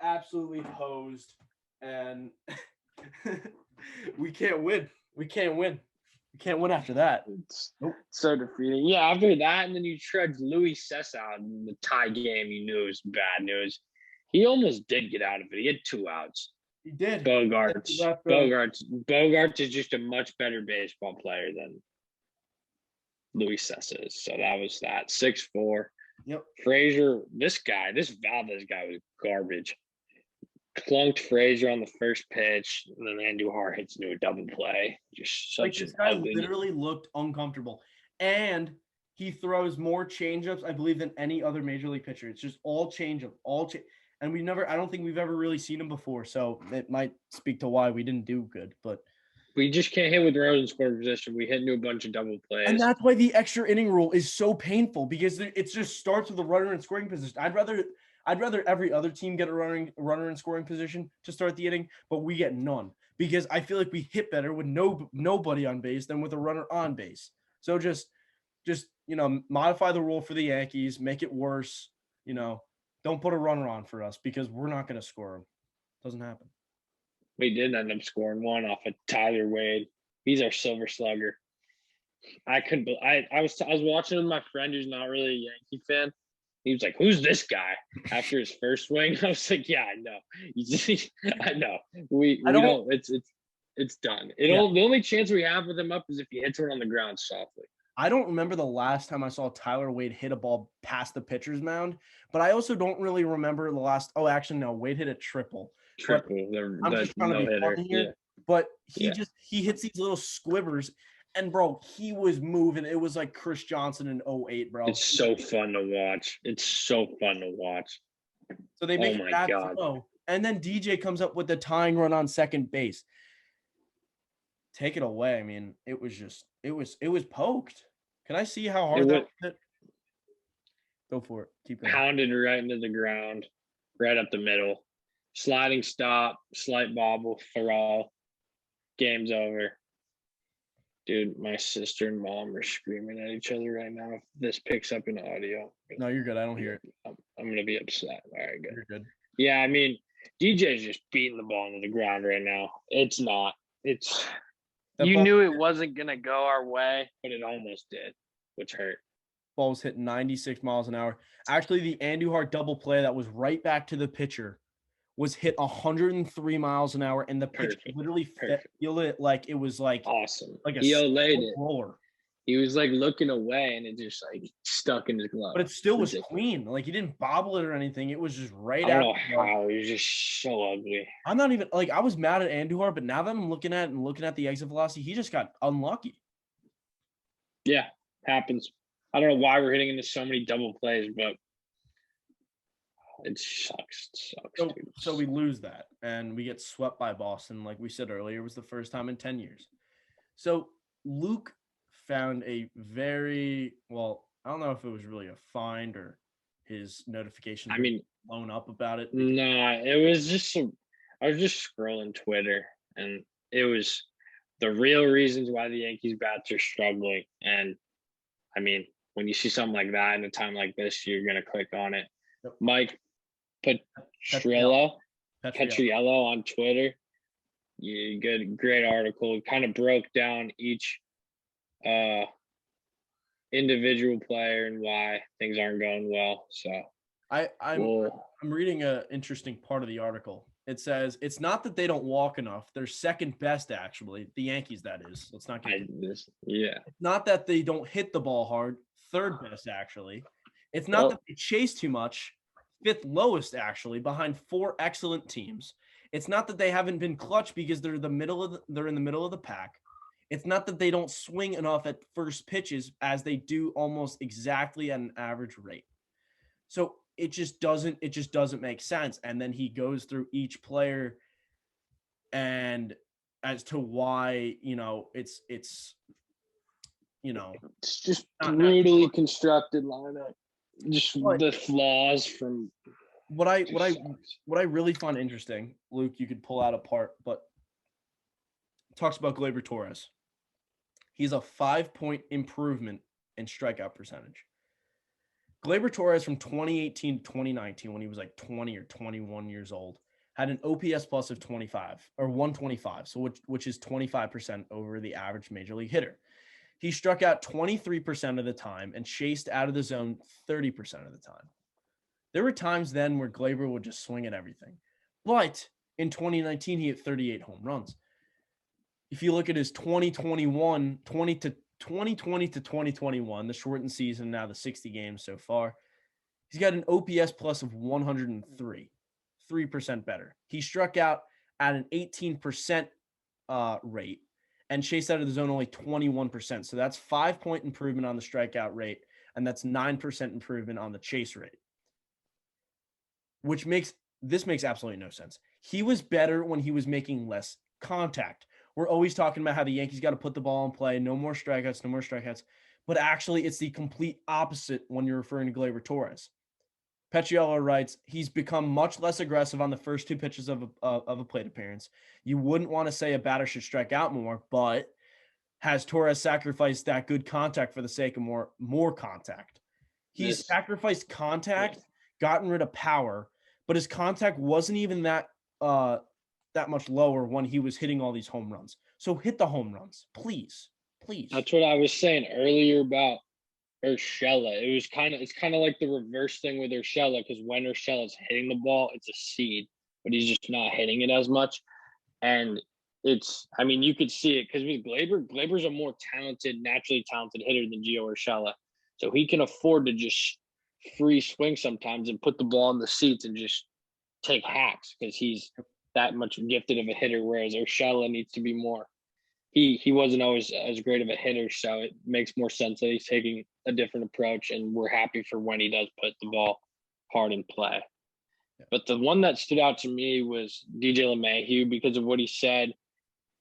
absolutely hosed, and we can't win. We can't win. We can't win after that. It's Nope. so defeating. Yeah, after that, and then you trudge Louis Cessa out in the tie game. You knew it was bad news. He almost did get out of it. He had 2 outs. He did. Bogarts is just a much better baseball player than Louis Cessa is. So that was that. 6-4. Yep. Frazier, this Valdez guy was garbage. Clunked Frazier on the first pitch, and then Andujar hits into a double play. Just Like, such this an guy ugly. literally looked uncomfortable, and he throws more changeups, I believe, than any other major league pitcher. It's just all changeup, and I don't think we've ever really seen him before. So it might speak to why we didn't do good, but We just can't hit with runners in scoring position. We hit into a bunch of double plays. and that's why the extra inning rule is so painful, because it just starts with a runner in scoring position. I'd rather every other team get a runner in scoring position to start the inning, but we get none, because I feel like we hit better with nobody on base than with a runner on base. So just modify the rule for the Yankees, make it worse. Don't put a runner on for us, because we're not going to score them. Doesn't happen. We did end up scoring one off of Tyler Wade. He's our silver slugger. I couldn't. I was watching with my friend who's not really a Yankee fan. He was like, "Who's this guy?" After his first swing, I was like, "Yeah, I know. I know. We don't. It's done. The only chance we have with him up is if he hits one on the ground softly." I don't remember the last time I saw Tyler Wade hit a ball past the pitcher's mound, but I also don't really remember the last. Oh, actually, no. Wade hit a triple. I'm just trying to be funny here, but he hits these little squibers, and bro, he was moving. It was like Chris Johnson in 08, bro. It's so fun to watch. So they make that throw, and then DJ comes up with the tying run on second base. Take it away. I mean, it was poked. Can I see how hard that hit? Go for it. Keep going. Pounded right into the ground, right up the middle. Sliding stop, slight bobble, throw. Game's over. Dude, my sister and mom are screaming at each other right now. If this picks up in audio. No, you're good. I don't hear it. I'm going to be upset. All right, good. You're good. Yeah, I mean, DJ's just beating the ball into the ground right now. It's not. You knew it wasn't going to go our way, but it almost did, which hurt. Ball was hit 96 miles an hour. Actually, the Andujar double play that was right back to the pitcher was hit 103 miles an hour, and the pitcher literally feel it like it was like awesome. Like he laid it. Roller. He was like looking away, and it just like stuck in his glove. But it still was clean. Like he didn't bobble it or anything. It was just right out. I don't know how. He was just so ugly. I'm not even like I was mad at Andujar, but now that I'm looking at the exit velocity, he just got unlucky. Yeah, happens. I don't know why we're hitting into so many double plays, but it sucks. So we lose that, and we get swept by Boston. Like we said earlier, it was the first time in 10 years. So Luke found a very I don't know if it was really a find or his notification. Blown up about it. No, it was just I was just scrolling Twitter, and it was the real reasons why the Yankees bats are struggling. And I mean, when you see something like that in a time like this, you're gonna click on it. Yep. Mike Petriello on Twitter. Great article. It kind of broke down each individual player and why things aren't going well. So I'm reading an interesting part of the article. It says it's not that they don't walk enough. They're second best, actually. The Yankees, that is. Let's not get this. Yeah. It's not that they don't hit the ball hard. Third best, actually. It's not that they chase too much. fifth lowest, actually, behind 4 excellent teams. It's not that they haven't been clutch because they're in the middle of the pack. It's not that they don't swing enough at first pitches, as they do almost exactly at an average rate. So it just doesn't make sense. And then he goes through each player and as to why, it's It's just not brutally constructed lineup. Just But- the flaws from what I just sucks. really find interesting, Luke, you could pull out a part, but talks about Gleyber Torres. He's a 5-point improvement in strikeout percentage. Gleyber Torres from 2018 to 2019, when he was like 20 or 21 years old, had an OPS plus of 25 or 125, so which is 25% over the average major league hitter. He struck out 23% of the time and chased out of the zone 30% of the time. There were times then where Gleyber would just swing at everything. But in 2019, he hit 38 home runs. If you look at his 2020 to 2021, the shortened season, now the 60 games so far, he's got an OPS plus of 103, 3% better. He struck out at an 18% rate and chased out of the zone only 21%. So that's 5-point improvement on the strikeout rate, and that's 9% improvement on the chase rate, which makes absolutely no sense. He was better when he was making less contact. We're always talking about how the Yankees got to put the ball in play, no more strikeouts. But actually, it's the complete opposite when you're referring to Gleyber Torres. Petriello writes, he's become much less aggressive on the first 2 pitches of a plate appearance. You wouldn't want to say a batter should strike out more, but has Torres sacrificed that good contact for the sake of more contact? He's sacrificed contact, gotten rid of power, but his contact wasn't even that much lower when he was hitting all these home runs. So hit the home runs, please. That's what I was saying earlier about Urshela. It's kind of like the reverse thing with Urshela, because when Urshela's hitting the ball, it's a seed, but he's just not hitting it as much. And you could see it because with Glaber's a more naturally talented hitter than Gio Urshela. So he can afford to just free swing sometimes and put the ball in the seats and just take hacks because he's that much gifted of a hitter, whereas Urshela needs to be more. He wasn't always as great of a hitter, so it makes more sense that he's taking a different approach, and we're happy for when he does put the ball hard in play. Yeah. But the one that stood out to me was DJ LeMahieu because of what he said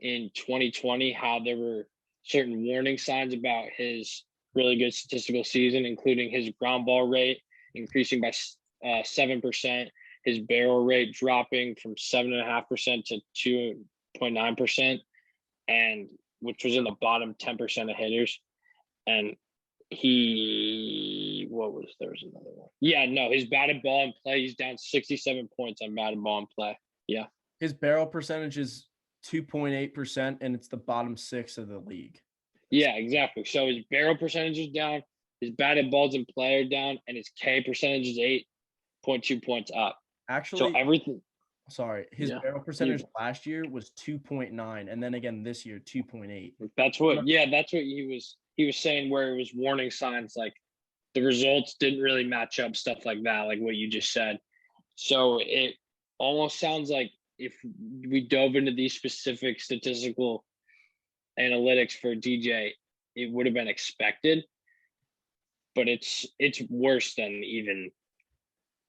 in 2020, how there were certain warning signs about his really good statistical season, including his ground ball rate increasing by 7%, his barrel rate dropping from 7.5% to 2.9%, and which was in the bottom 10% of hitters. And there was another one. Yeah, no, his batted ball in play, he's down 67 points on batted ball in play. Yeah. His barrel percentage is 2.8%, and it's the bottom 6 of the league. Yeah, exactly. So his barrel percentage is down, his batted balls in play are down, and his K percentage is 8.2 points up. Actually, so everything. Sorry, his barrel percentage last year was 2.9, and then again this year 2.8. That's what he was saying, where it was warning signs like the results didn't really match up, stuff like that, like what you just said. So it almost sounds like if we dove into these specific statistical analytics for DJ, it would have been expected, but it's worse than even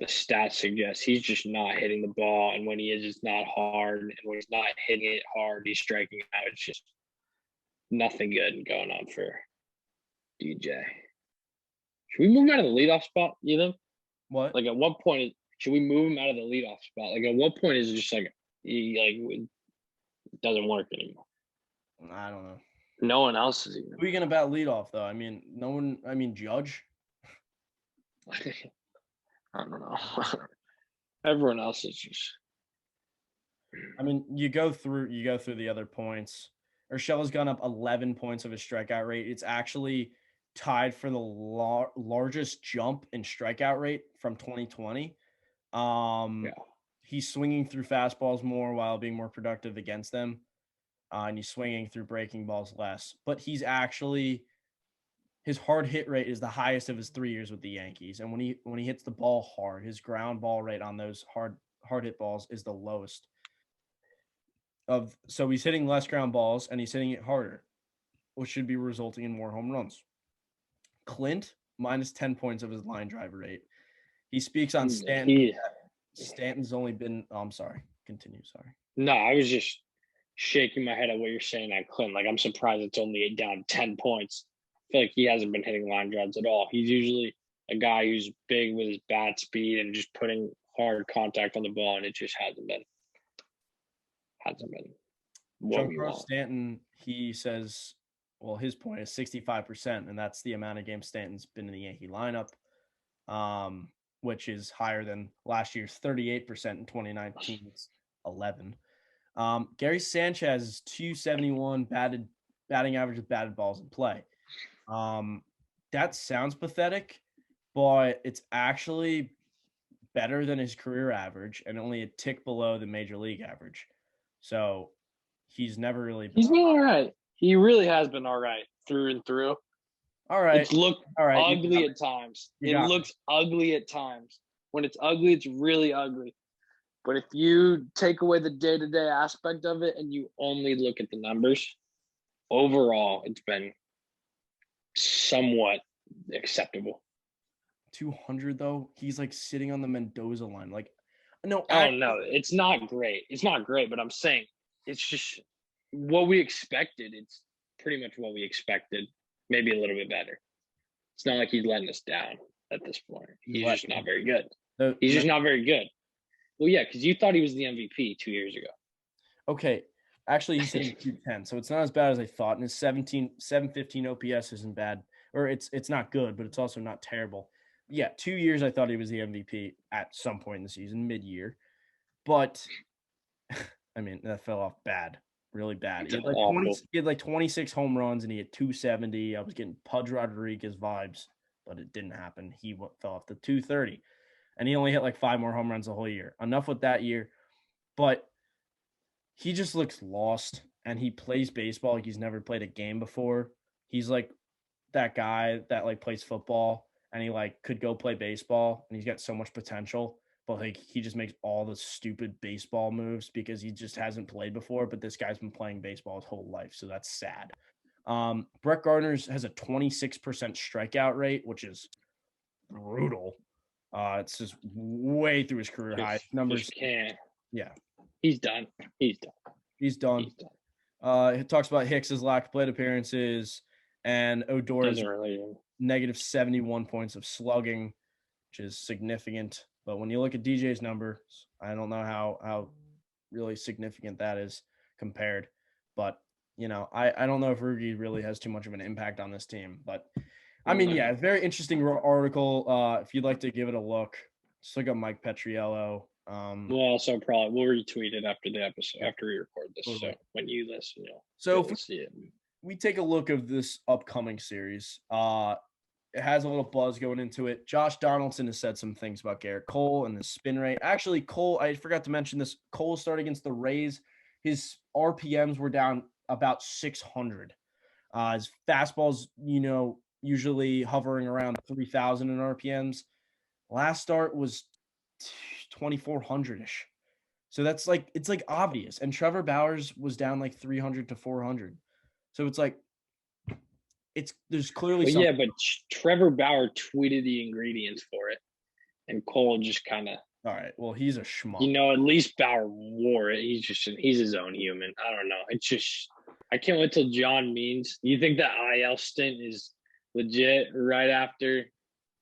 the stats suggest. He's just not hitting the ball, and when he is, it's not hard, and when he's not hitting it hard, he's striking out. It's just nothing good going on for DJ. Should we move him out of the leadoff spot, you think? What? Like at what point should we move him out of the leadoff spot? Like at what point is it just like it doesn't work anymore? I don't know. No one else is even. Who are you gonna bat leadoff though? I mean, no one. I mean, Judge. I don't know. Everyone else is just. I mean, you go through the other points. Urshela's gone up 11 points of his strikeout rate. It's actually tied for the largest jump in strikeout rate from 2020. He's swinging through fastballs more while being more productive against them. And he's swinging through breaking balls less. But he's actually his hard hit rate is the highest of his 3 years with the Yankees. And when he hits the ball hard, his ground ball rate on those hard hit balls is the lowest. So he's hitting less ground balls and he's hitting it harder, which should be resulting in more home runs. Clint, minus 10 points of his line drive rate. He speaks on Stanton. Stanton's only been I'm sorry. Continue, sorry. No, I was just shaking my head at what you're saying on Clint. Like, I'm surprised it's only down 10 points. I feel like he hasn't been hitting line drives at all. He's usually a guy who's big with his bat speed and just putting hard contact on the ball, and it just hasn't been what we want. Stanton, he says, well, his point is 65%, and that's the amount of games Stanton's been in the Yankee lineup, which is higher than last year's 38% in 2019's 11. Gary Sanchez's 271 batting average with batted balls in play. That sounds pathetic, but it's actually better than his career average and only a tick below the major league average. So he's never really been. He's been all right. He really has been all right through and through. All right. It's looked ugly at times. It looks ugly at times. When it's ugly, it's really ugly. But if you take away the day-to-day aspect of it and you only look at the numbers, overall, it's been somewhat acceptable. 200, though, he's like sitting on the Mendoza line. Like, no. Oh, no, it's not great. It's not great, but I'm saying it's just what we expected. It's pretty much what we expected, maybe a little bit better. It's not like he's letting us down at this point. He's just not very good. He's just not very good. Well, yeah, because you thought he was the MVP 2 years ago. Okay. Actually, he's hitting 210, so it's not as bad as I thought. And his 715 OPS isn't bad. Or it's not good, but it's also not terrible. Yeah, 2 years I thought he was the MVP at some point in the season, mid-year. But, I mean, that fell off bad. Really bad. He had like 26 home runs, and he had 270. I was getting Pudge Rodriguez vibes, but it didn't happen. He fell off to 230. And he only hit like 5 more home runs the whole year. Enough with that year. But he just looks lost, and he plays baseball like he's never played a game before. He's like that guy that like plays football, and he like could go play baseball, and he's got so much potential. But like he just makes all the stupid baseball moves because he just hasn't played before. But this guy's been playing baseball his whole life, so that's sad. Brett Gardner has a 26% strikeout rate, which is brutal. It's just way through his career high numbers. Yeah, he's done. It talks about Hicks's lack of plate appearances and Odor's negative 71 points of slugging, which is significant. But when you look at DJ's numbers, I don't know how really significant that is compared. But, you know, I don't know if Rugi really has too much of an impact on this team. But, I mean, yeah, very interesting article. If you'd like to give it a look, just look up Mike Petriello. We'll also we'll retweet it after the episode, after we record this. So when you listen, you'll see it. We take a look of this upcoming series. It has a little buzz going into it. Josh Donaldson has said some things about Garrett Cole and the spin rate. Actually, Cole, I forgot to mention this. Cole started against the Rays. His RPMs were down about 600. His fastball's, usually hovering around 3,000 in RPMs. Last start was 2,400-ish. So that's like, it's like obvious. And Trevor Bauer's was down like 300 to 400. So it's like, there's clearly something. Yeah, but Trevor Bauer tweeted the ingredients for it, and Cole just kind of. All right. Well, he's a schmuck. At least Bauer wore it. He's his own human. I don't know. It's just I can't wait till John Means. You think the IL stint is legit right after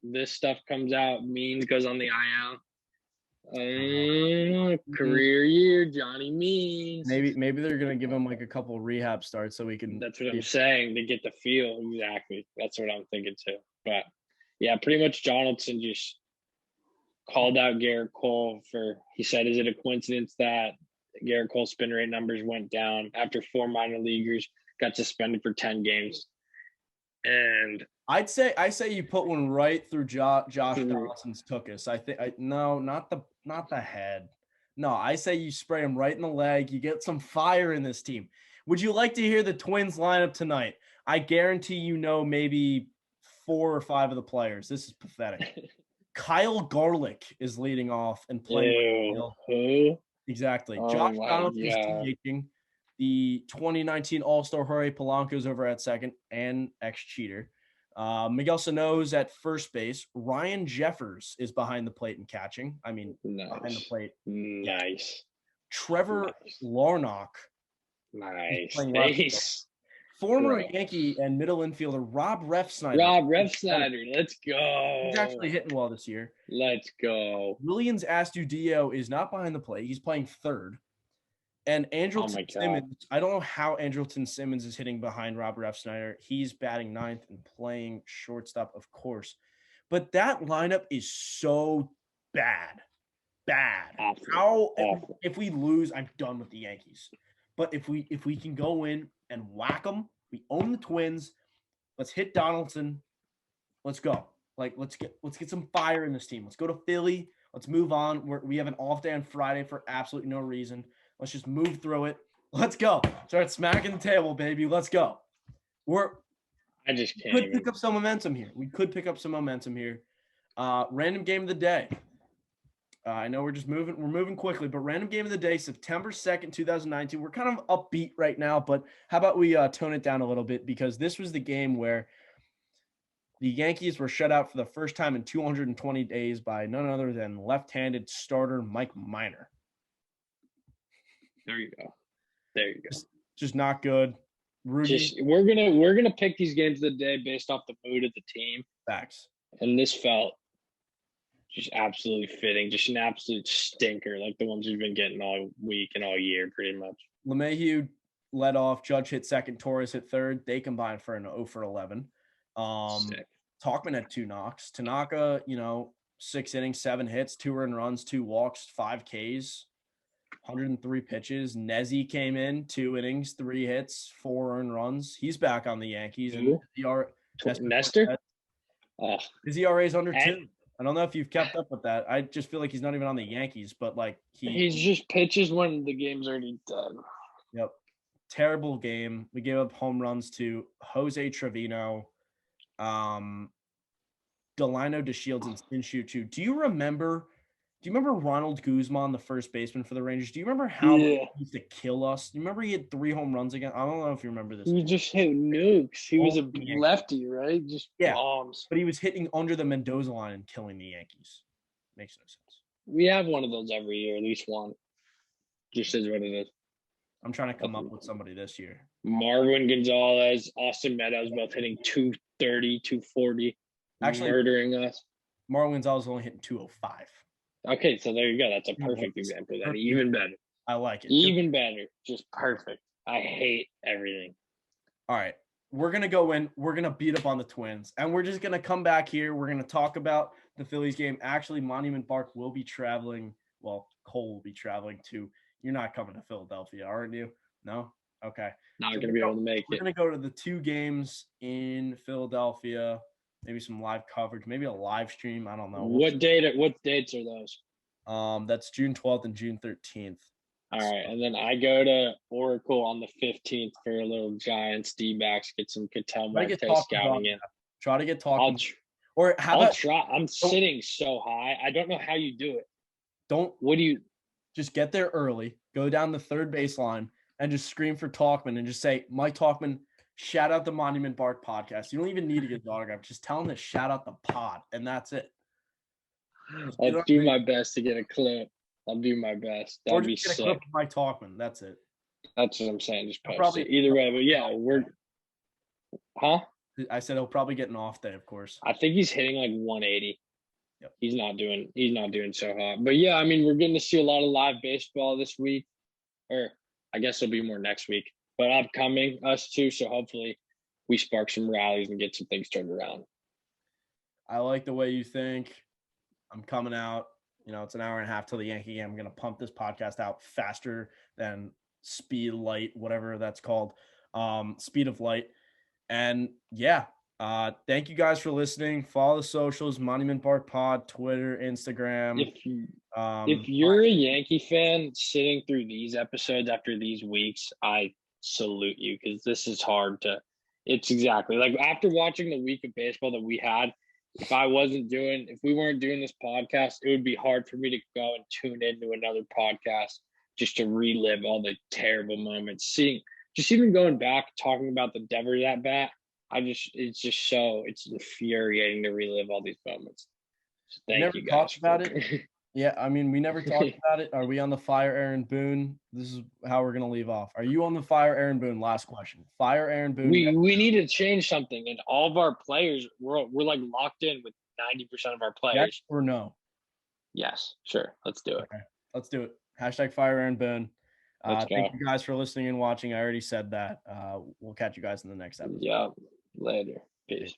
this stuff comes out? Means goes on the IL. Career year, Johnny Means. Maybe they're gonna give him like a couple rehab starts so we can. That's what I'm saying. To get the feel exactly. That's what I'm thinking too. But yeah, pretty much Donaldson just called out Garrett Cole for. He said, "Is it a coincidence that Garrett Cole's spin rate numbers went down after 4 minor leaguers got suspended for 10 games?" And I say you put one right through Josh Donaldson's tuchus. I think no, not the head. No, I say you spray him right in the leg. You get some fire in this team. Would you like to hear the Twins lineup tonight? I guarantee maybe 4 or 5 of the players. This is pathetic. Kyle Garlick is leading off and playing. Who? Exactly. Oh Josh my Donaldson is God. DHing. The 2019 All-Star Jorge Polanco's over at second and ex-cheater. Miguel Sano's at first base. Ryan Jeffers is behind the plate and catching. I mean, behind the plate. Nice. Trevor Larnach. Nice. Former Bro. Yankee and middle infielder Rob Refsnyder. Let's go. He's actually hitting well this year. Let's go. Williams Astudillo is not behind the plate. He's playing third. And Andrelton Simmons, I don't know how Andrelton Simmons is hitting behind Rob Refsnyder. He's batting ninth and playing shortstop, of course. But that lineup is so bad. Awful. If we lose, I'm done with the Yankees. But if we can go in and whack them, we own the Twins. Let's hit Donaldson. Let's go. Like let's get some fire in this team. Let's go to Philly. Let's move on. We have an off day on Friday for absolutely no reason. Let's just move through it. Let's go. Start smacking the table, baby. Let's go. I just can't. We could pick up some momentum here. Random game of the day. I know we're moving quickly, but random game of the day, September 2nd, 2019. We're kind of upbeat right now, but how about we tone it down a little bit, because this was the game where the Yankees were shut out for the first time in 220 days by none other than left-handed starter Mike Minor. There you go. Just not good. Rudy. We're gonna pick these games of the day based off the mood of the team. Facts. And this felt just absolutely fitting. Just an absolute stinker, like the ones we've been getting all week and all year, pretty much. LeMahieu led off. Judge hit second. Torres hit third. They combined for an 0 for 11. Tauchman had 2 knocks. Tanaka, 6 innings, 7 hits, 2 earned runs, 2 walks, 5 Ks. 103 pitches. Nezzy came in, 2 innings, 3 hits, 4 earned runs. He's back on the Yankees. Nestor? His ERA is under 2. I don't know if you've kept up with that. I just feel like he's not even on the Yankees, but he just pitches when the game's already done. Yep. Terrible game. We gave up home runs to Jose Trevino, Delino DeShields, and Shin-Shu. Do you remember Ronald Guzman, the first baseman for the Rangers? Do you remember how he used to kill us? Do you remember he had 3 home runs again? I don't know if you remember this. He just hit nukes. He was a lefty, right? Just bombs. But he was hitting under the Mendoza line and killing the Yankees. Makes no sense. We have one of those every year, at least one. Just is what it is. I'm trying to come up with somebody this year. Marvin Gonzalez, Austin Meadows, both hitting 230, 240. Actually, murdering us. Marvin Gonzalez only hitting 205. Okay, so there you go. That's a perfect example of that. Even better. I like it. Even better. Just perfect. I hate everything. All right. We're going to go in. We're going to beat up on the Twins. And we're just going to come back here. We're going to talk about the Phillies game. Actually, Monument Park will be traveling. Well, Cole will be traveling to. You're not coming to Philadelphia, aren't you? No? Okay. Not going to be able to make it. We're going to go to the 2 games in Philadelphia. Maybe some live coverage, maybe a live stream. I don't know. What dates are those? That's June 12th and June 13th. All right, and then I go to Oracle on the 15th for a little Giants D-backs, get some Cattell Marte scouting in. Try to get talking. I'll try. I'm sitting so high. I don't know how you do it. What do you? Just get there early, go down the third baseline, and just scream for Talkman and just say, Mike Talkman, shout out the Monument Park podcast. You don't even need to get the autograph. Just tell him to shout out the pod, and that's it. I'll do my best to get a clip. I'll do my best. That'd be sick. Get a clip of Mike Talkman. That's it. That's what I'm saying. Just post it. Either way, but yeah, I said he'll probably get an off day, of course. I think he's hitting like 180. Yep. He's not doing so hot. But yeah, I mean, we're getting to see a lot of live baseball this week, or I guess it'll be more next week. But upcoming, us too, so hopefully we spark some rallies and get some things turned around. I like the way you think. I'm coming out. It's an hour and a half till the Yankee game. I'm going to pump this podcast out faster than speed light, whatever that's called, speed of light. And yeah, thank you guys for listening. Follow the socials, Monument Park Pod, Twitter, Instagram. If you're a Yankee fan sitting through these episodes after these weeks, I salute you, because this is hard to It's exactly like after watching the week of baseball that we had, if we weren't doing this podcast, it would be hard for me to go and tune into another podcast just to relive all the terrible moments. Even going back, talking about the Devers at bat, it's infuriating to relive all these moments. So thank you guys. Talked about it. Yeah, I mean, we never talked about it. Are we on the fire Aaron Boone? This is how we're going to leave off. Are you on the fire Aaron Boone? Last question. Fire Aaron Boone. We need to change something. And all of our players, we're like locked in with 90% of our players. Yes or no? Yes, sure. Let's do it. Okay, let's do it. Hashtag fire Aaron Boone. Thank you guys for listening and watching. I already said that. We'll catch you guys in the next episode. Yeah, later. Peace.